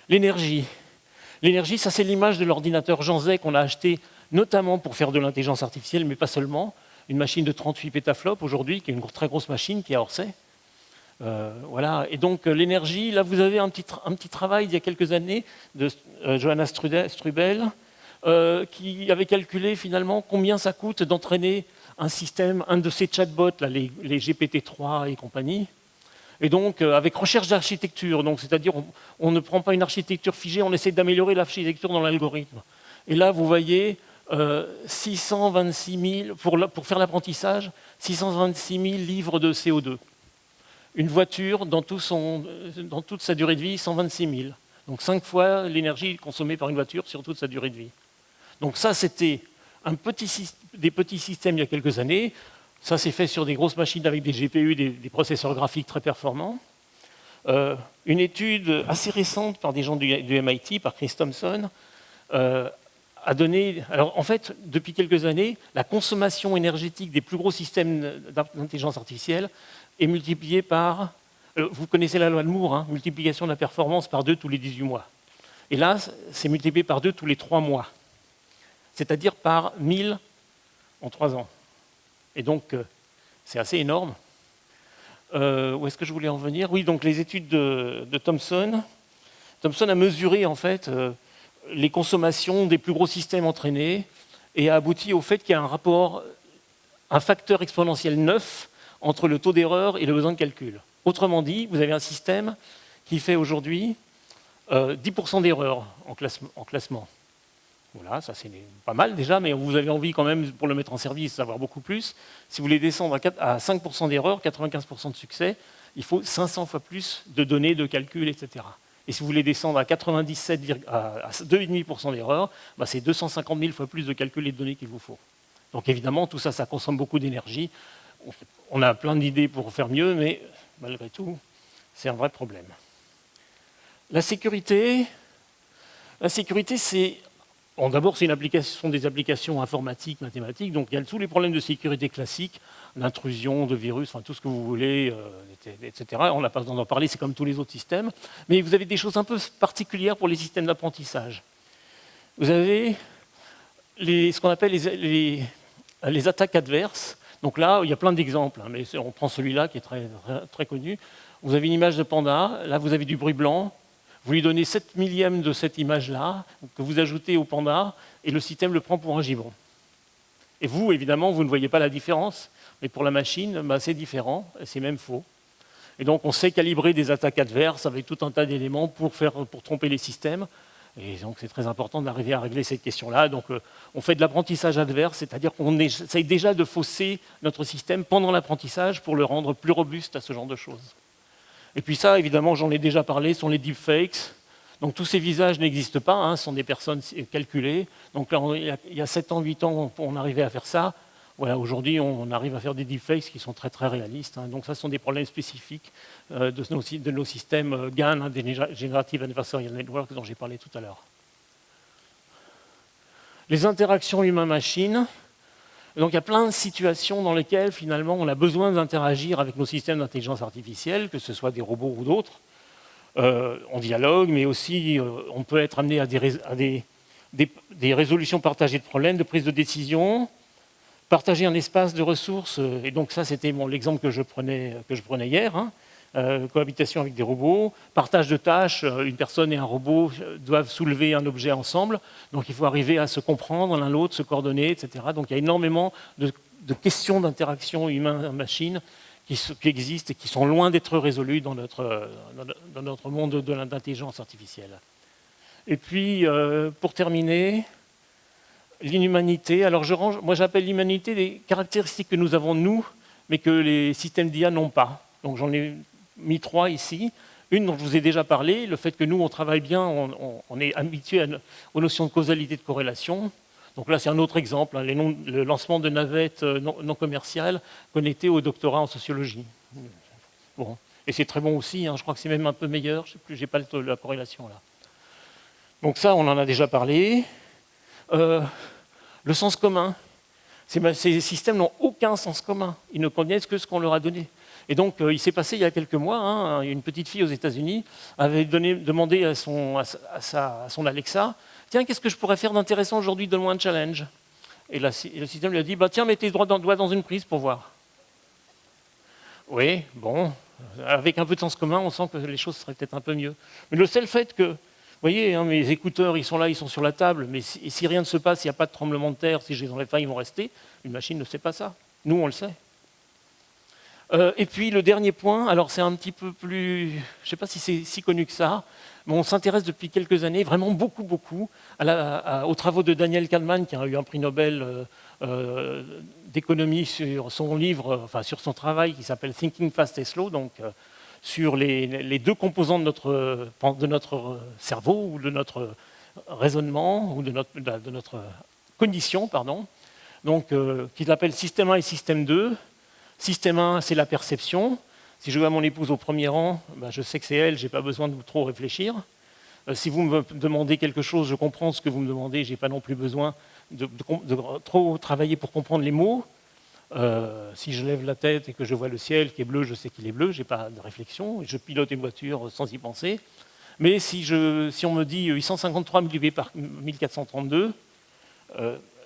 L'énergie. L'énergie, ça c'est l'image de l'ordinateur Jean Zay qu'on a acheté notamment pour faire de l'intelligence artificielle, mais pas seulement. Une machine de 38 pétaflops aujourd'hui, qui est une très grosse machine, qui est à Orsay. Voilà. Et donc l'énergie, là vous avez un petit travail il y a quelques années de Johanna Strubel, qui avait calculé finalement combien ça coûte d'entraîner un système, un de ces chatbots, là, les GPT-3 et compagnie. Et donc, avec recherche d'architecture, c'est-à-dire on ne prend pas une architecture figée, on essaie d'améliorer l'architecture dans l'algorithme. Et là, vous voyez, 626 000, pour faire l'apprentissage, 626 000 livres de CO2. Une voiture, dans toute sa durée de vie, 126 000. Donc 5 fois l'énergie consommée par une voiture sur toute sa durée de vie. Donc ça, c'était des petits systèmes il y a quelques années. Ça, c'est fait sur des grosses machines avec des GPU, des processeurs graphiques très performants. Une étude assez récente par des gens du MIT, par Chris Thompson, a donné... Alors, en fait, depuis quelques années, la consommation énergétique des plus gros systèmes d'intelligence artificielle est multipliée par... vous connaissez la loi de Moore, hein, multiplication de la performance par 2 tous les 18 mois. Et là, c'est multiplié par 2 tous les 3 mois. C'est-à-dire par 1000 en 3 ans. Et donc, c'est assez énorme. Où est-ce que je voulais en venir? Oui, donc les études de Thomson. Thomson a mesuré, en fait, les consommations des plus gros systèmes entraînés et a abouti au fait qu'il y a un facteur exponentiel 9 entre le taux d'erreur et le besoin de calcul. Autrement dit, vous avez un système qui fait aujourd'hui 10% d'erreur en classement. Voilà, ça c'est pas mal déjà, mais vous avez envie quand même, pour le mettre en service, d'avoir beaucoup plus. Si vous voulez descendre à 5% d'erreur, 95% de succès, il faut 500 fois plus de données, de calculs, etc. Et si vous voulez descendre à 2,5% d'erreur, bah c'est 250 000 fois plus de calculs et de données qu'il vous faut. Donc évidemment, tout ça, ça consomme beaucoup d'énergie. On a plein d'idées pour faire mieux, mais malgré tout, c'est un vrai problème. La sécurité, c'est... Bon, d'abord, ce sont des applications informatiques, mathématiques, donc il y a tous les problèmes de sécurité classiques, d'intrusion, de virus, enfin tout ce que vous voulez, etc. On n'a pas besoin d'en parler, c'est comme tous les autres systèmes. Mais vous avez des choses un peu particulières pour les systèmes d'apprentissage. Vous avez ce qu'on appelle les attaques adverses. Donc là, il y a plein d'exemples, hein, mais on prend celui-là qui est très, très connu. Vous avez une image de panda, là vous avez du bruit blanc. Vous lui donnez 7 millièmes de cette image-là, que vous ajoutez au panda, et le système le prend pour un gibbon. Et vous, évidemment, vous ne voyez pas la différence, mais pour la machine, bah, c'est différent, c'est même faux. Et donc, on sait calibrer des attaques adverses avec tout un tas d'éléments pour tromper les systèmes. Et donc, c'est très important d'arriver à régler cette question-là. Donc, on fait de l'apprentissage adverse, c'est-à-dire qu'on essaye déjà de fausser notre système pendant l'apprentissage pour le rendre plus robuste à ce genre de choses. Et puis ça, évidemment, j'en ai déjà parlé, sont les deepfakes. Donc tous ces visages n'existent pas, hein, ce sont des personnes calculées. Donc là, il y a 7 ans, 8 ans, on arrivait à faire ça. Voilà, aujourd'hui, on arrive à faire des deepfakes qui sont très très réalistes. Hein. Donc ça, ce sont des problèmes spécifiques de nos systèmes GAN, hein, des Generative Adversarial Network, dont j'ai parlé tout à l'heure. Les interactions humain-machine. Donc il y a plein de situations dans lesquelles finalement on a besoin d'interagir avec nos systèmes d'intelligence artificielle, que ce soit des robots ou d'autres. On dialogue, mais aussi on peut être amené à des résolutions partagées de problèmes, de prise de décision, partager un espace de ressources. Et donc ça, c'était l'exemple que je prenais hier. Hein. Cohabitation avec des robots, partage de tâches, une personne et un robot doivent soulever un objet ensemble, donc il faut arriver à se comprendre l'un l'autre, se coordonner, etc. Donc il y a énormément de questions d'interaction humain-machine qui existent et qui sont loin d'être résolues dans notre monde de l'intelligence artificielle. Et puis, pour terminer, l'inhumanité. Alors moi j'appelle l'humanité des caractéristiques que nous avons nous, mais que les systèmes d'IA n'ont pas. Donc j'en ai mis 3 ici. Une dont je vous ai déjà parlé, le fait que nous, on travaille bien, on est habitué aux notions de causalité et de corrélation. Donc là, c'est un autre exemple, hein, le lancement de navettes non commerciales connectées au doctorat en sociologie. Bon. Et c'est très bon aussi, hein, je crois que c'est même un peu meilleur, je ne sais plus, je n'ai pas la corrélation là. Donc ça, on en a déjà parlé. Le sens commun. Ces systèmes n'ont aucun sens commun, ils ne connaissent que ce qu'on leur a donné. Et donc, il s'est passé il y a quelques mois, hein, une petite fille aux États-Unis avait demandé à son Alexa, « Tiens, qu'est-ce que je pourrais faire d'intéressant aujourd'hui? Donne-moi un challenge. » Et le système lui a dit, bah, « Tiens, mets tes doigts dans une prise pour voir. » Oui, bon, avec un peu de sens commun, on sent que les choses seraient peut-être un peu mieux. Mais le seul fait que, vous voyez, hein, mes écouteurs, ils sont là, ils sont sur la table, mais si rien ne se passe, s'il n'y a pas de tremblement de terre, si je les enlève pas, ils vont rester. Une machine ne sait pas ça. Nous, on le sait. Et puis le dernier point, alors c'est un petit peu plus, je ne sais pas si c'est si connu que ça, mais on s'intéresse depuis quelques années, vraiment beaucoup, aux travaux de Daniel Kahneman, qui a eu un prix Nobel d'économie sur son livre, enfin sur son travail qui s'appelle Thinking Fast and Slow, donc sur les deux composants de notre cerveau, ou de notre raisonnement, ou de notre cognition, pardon, donc qu'il appelle système 1 et système 2. Système 1, c'est la perception. Si je vois mon épouse au premier rang, ben je sais que c'est elle, je n'ai pas besoin de trop réfléchir. Si vous me demandez quelque chose, je comprends ce que vous me demandez, je n'ai pas non plus besoin de trop travailler pour comprendre les mots. Si je lève la tête et que je vois le ciel qui est bleu, je sais qu'il est bleu, je n'ai pas de réflexion, je pilote une voiture sans y penser. Mais si on me dit 853 multiplié par 1432,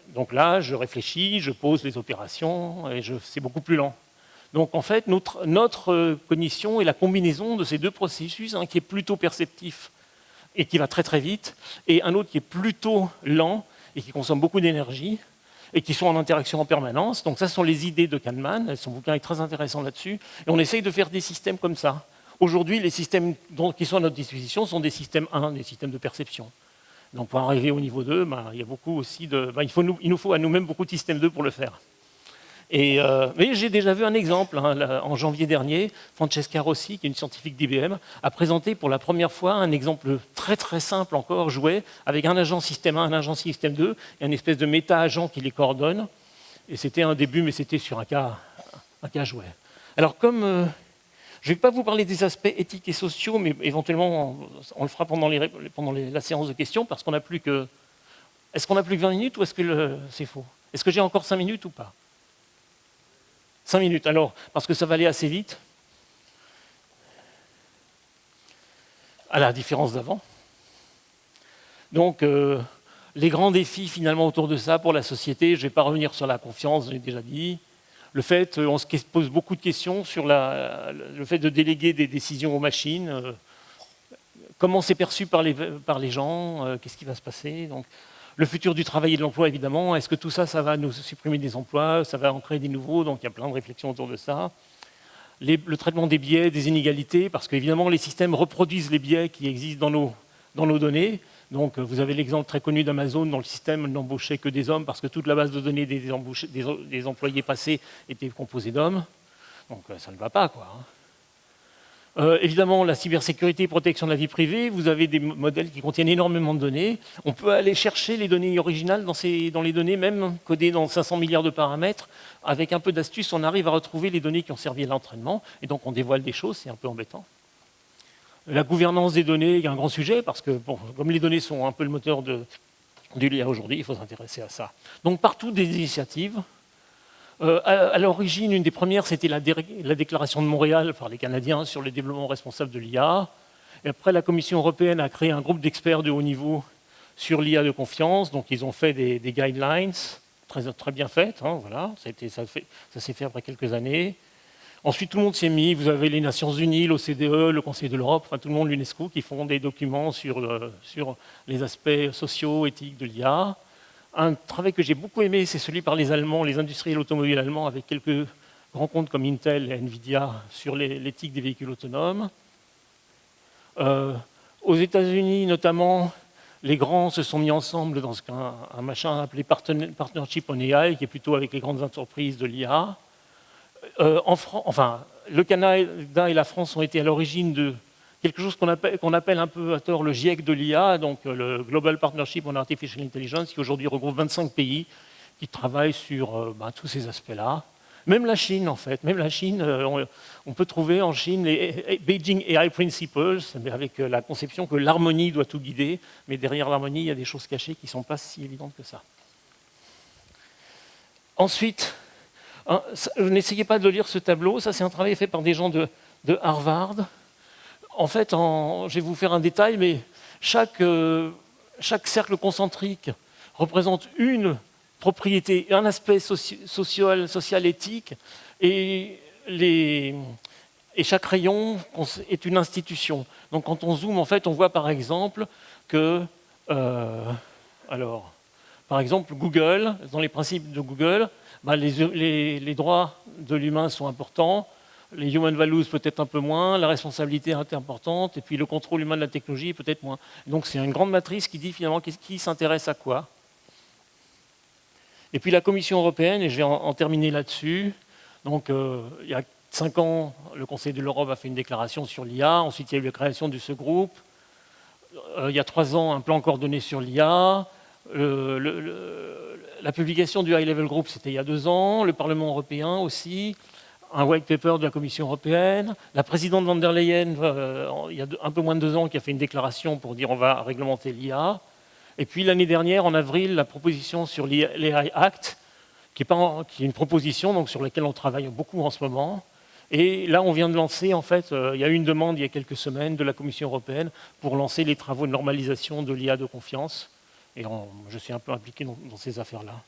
donc là, je réfléchis, je pose les opérations, et c'est beaucoup plus lent. Donc en fait, notre cognition est la combinaison de ces deux processus, un qui est plutôt perceptif et qui va très très vite, et un autre qui est plutôt lent et qui consomme beaucoup d'énergie, et qui sont en interaction en permanence. Donc ça, ce sont les idées de Kahneman, son bouquin est très intéressant là-dessus, et on essaye de faire des systèmes comme ça. Aujourd'hui, les systèmes qui sont à notre disposition sont des systèmes 1, des systèmes de perception. Donc pour arriver au niveau 2, il y a beaucoup aussi il nous faut à nous-mêmes beaucoup de systèmes 2 pour le faire. Mais j'ai déjà vu un exemple, hein, en janvier dernier. Francesca Rossi, qui est une scientifique d'IBM, a présenté pour la première fois un exemple très très simple encore, joué, avec un agent système 1, un agent système 2, et un espèce de méta-agent qui les coordonne. Et c'était un début, mais c'était sur un cas jouet. Alors comme je ne vais pas vous parler des aspects éthiques et sociaux, mais éventuellement on le fera pendant la séance de questions, parce qu'on n'a plus que... Est-ce qu'on n'a plus que 20 minutes ou est-ce que c'est faux? Est-ce que j'ai encore 5 minutes ou pas? 5 minutes, alors, parce que ça va aller assez vite. À la différence d'avant. Donc, les grands défis finalement autour de ça pour la société, je ne vais pas revenir sur la confiance, je l'ai déjà dit. Le fait, on se pose beaucoup de questions sur le fait de déléguer des décisions aux machines. Comment c'est perçu par les gens, qu'est-ce qui va se passer. Donc, le futur du travail et de l'emploi, évidemment. Est-ce que tout ça, ça va nous supprimer des emplois, ça va en créer des nouveaux? Donc il y a plein de réflexions autour de ça. Le traitement des biais, des inégalités, parce qu'évidemment, les systèmes reproduisent les biais qui existent dans nos données. Donc vous avez l'exemple très connu d'Amazon, dont le système n'embauchait que des hommes, parce que toute la base de données des employés passés était composée d'hommes. Donc ça ne va pas, quoi. Évidemment, la cybersécurité et protection de la vie privée, vous avez des modèles qui contiennent énormément de données. On peut aller chercher les données originales dans les données, même codées dans 500 milliards de paramètres. Avec un peu d'astuce, on arrive à retrouver les données qui ont servi à l'entraînement. Et donc, on dévoile des choses, c'est un peu embêtant. La gouvernance des données, il y a un grand sujet, parce que bon, comme les données sont un peu le moteur de l'IA aujourd'hui, il faut s'intéresser à ça. Donc, partout des initiatives. À l'origine, une des premières, c'était la déclaration de Montréal par les Canadiens sur le développement responsable de l'IA. Et après, la Commission européenne a créé un groupe d'experts de haut niveau sur l'IA de confiance. Donc, ils ont fait des guidelines très bien faites. Hein, voilà. Ça s'est fait après quelques années. Ensuite, tout le monde s'est mis. Vous avez les Nations Unies, l'OCDE, le Conseil de l'Europe, enfin tout le monde, l'UNESCO, qui font des documents sur les aspects sociaux, éthiques de l'IA. Un travail que j'ai beaucoup aimé, c'est celui par les Allemands, les industriels automobiles allemands, avec quelques grands comptes comme Intel et Nvidia sur l'éthique des véhicules autonomes. Aux États-Unis, notamment, les grands se sont mis ensemble dans un machin appelé Partnership on AI, qui est plutôt avec les grandes entreprises de l'IA. Le Canada et la France ont été à l'origine de quelque chose qu'on appelle un peu à tort le GIEC de l'IA, donc le Global Partnership on Artificial Intelligence, qui aujourd'hui regroupe 25 pays qui travaillent sur tous ces aspects-là. Même la Chine, en fait. Même la Chine, on peut trouver en Chine les Beijing AI Principles, avec la conception que l'harmonie doit tout guider, mais derrière l'harmonie, il y a des choses cachées qui ne sont pas si évidentes que ça. Ensuite, n'essayez pas de lire ce tableau, ça c'est un travail fait par des gens de Harvard. En fait, je vais vous faire un détail, mais chaque cercle concentrique représente une propriété, un aspect social, éthique, et chaque rayon est une institution. Donc quand on zoome, en fait, on voit par exemple que, par exemple, Google, dans les principes de Google, les droits de l'humain sont importants, les human values peut-être un peu moins, la responsabilité est importante, et puis le contrôle humain de la technologie peut-être moins. Donc c'est une grande matrice qui dit finalement qui s'intéresse à quoi. Et puis la Commission européenne, et je vais en terminer là-dessus, donc il y a 5 ans, le Conseil de l'Europe a fait une déclaration sur l'IA, ensuite il y a eu la création de ce groupe, il y a 3 ans, un plan coordonné sur l'IA, la publication du High Level Group, c'était il y a 2 ans, le Parlement européen aussi, un white paper de la Commission européenne, la présidente von der Leyen, il y a un peu moins de 2 ans, qui a fait une déclaration pour dire on va réglementer l'IA. Et puis l'année dernière, en avril, la proposition sur l'AI Act, qui est une proposition donc, sur laquelle on travaille beaucoup en ce moment. Et là, on vient de lancer, en fait, il y a eu une demande il y a quelques semaines de la Commission européenne pour lancer les travaux de normalisation de l'IA de confiance. Et je suis un peu impliqué dans ces affaires-là.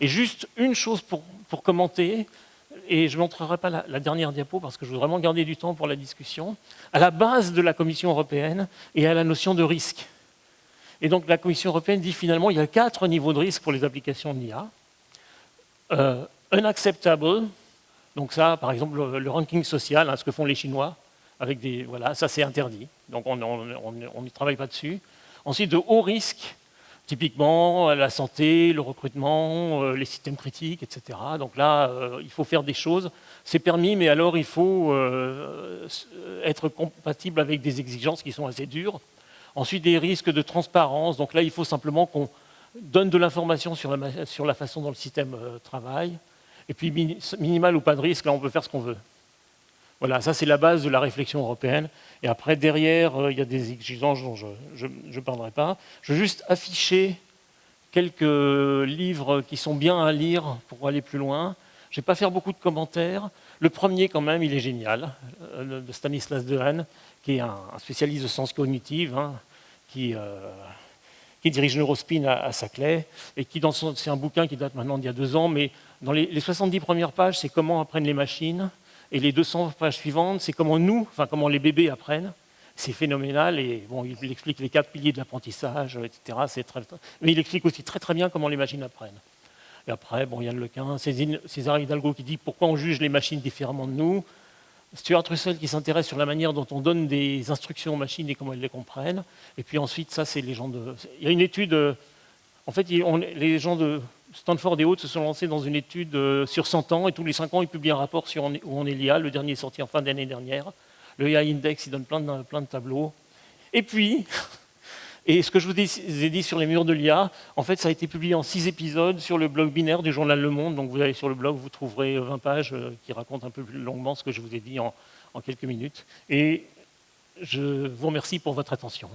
Et juste une chose pour commenter, et je ne montrerai pas la dernière diapo parce que je veux vraiment garder du temps pour la discussion, à la base de la Commission européenne et à la notion de risque. Et donc la Commission européenne dit finalement il y a 4 niveaux de risque pour les applications de l'IA. Unacceptable, donc ça par exemple le ranking social, ce que font les Chinois, avec des, voilà, ça c'est interdit. Donc on n'y travaille pas dessus. Ensuite, de haut risque, typiquement la santé, le recrutement, les systèmes critiques, etc. Donc là, il faut faire des choses. C'est permis, mais alors il faut être compatible avec des exigences qui sont assez dures. Ensuite, des risques de transparence. Donc là, il faut simplement qu'on donne de l'information sur la façon dont le système travaille. Et puis, minimal ou pas de risque, là, on peut faire ce qu'on veut. Voilà, ça c'est la base de la réflexion européenne. Et après, derrière, il y a des exigences dont je ne parlerai pas. Je veux juste afficher quelques livres qui sont bien à lire pour aller plus loin. Je ne vais pas faire beaucoup de commentaires. Le premier, quand même, il est génial, de Stanislas Dehaene, qui est un spécialiste de sciences cognitives, hein, qui dirige Neurospin à Saclay, et qui, c'est un bouquin qui date maintenant d'il y a 2 ans, mais dans les 70 premières pages, c'est comment apprennent les machines. Et les 200 pages suivantes, c'est comment les bébés apprennent. C'est phénoménal. Et bon, il explique les 4 piliers de l'apprentissage, etc. Mais il explique aussi très très bien comment les machines apprennent. Et après, bon, Yann Lequin, César Hidalgo qui dit pourquoi on juge les machines différemment de nous. Stuart Russell qui s'intéresse sur la manière dont on donne des instructions aux machines et comment elles les comprennent. Et puis ensuite, ça, c'est les gens de. Il y a une étude. En fait, les gens de Stanford et autres se sont lancés dans une étude sur 100 ans, et tous les 5 ans, ils publient un rapport sur où on est l'IA. Le dernier est sorti en fin d'année dernière. Le IA Index, il donne plein de tableaux. Et puis, et ce que je vous ai dit sur les murs de l'IA, en fait, ça a été publié en 6 épisodes sur le blog binaire du journal Le Monde. Donc vous allez sur le blog, vous trouverez 20 pages qui racontent un peu plus longuement ce que je vous ai dit en quelques minutes. Et je vous remercie pour votre attention.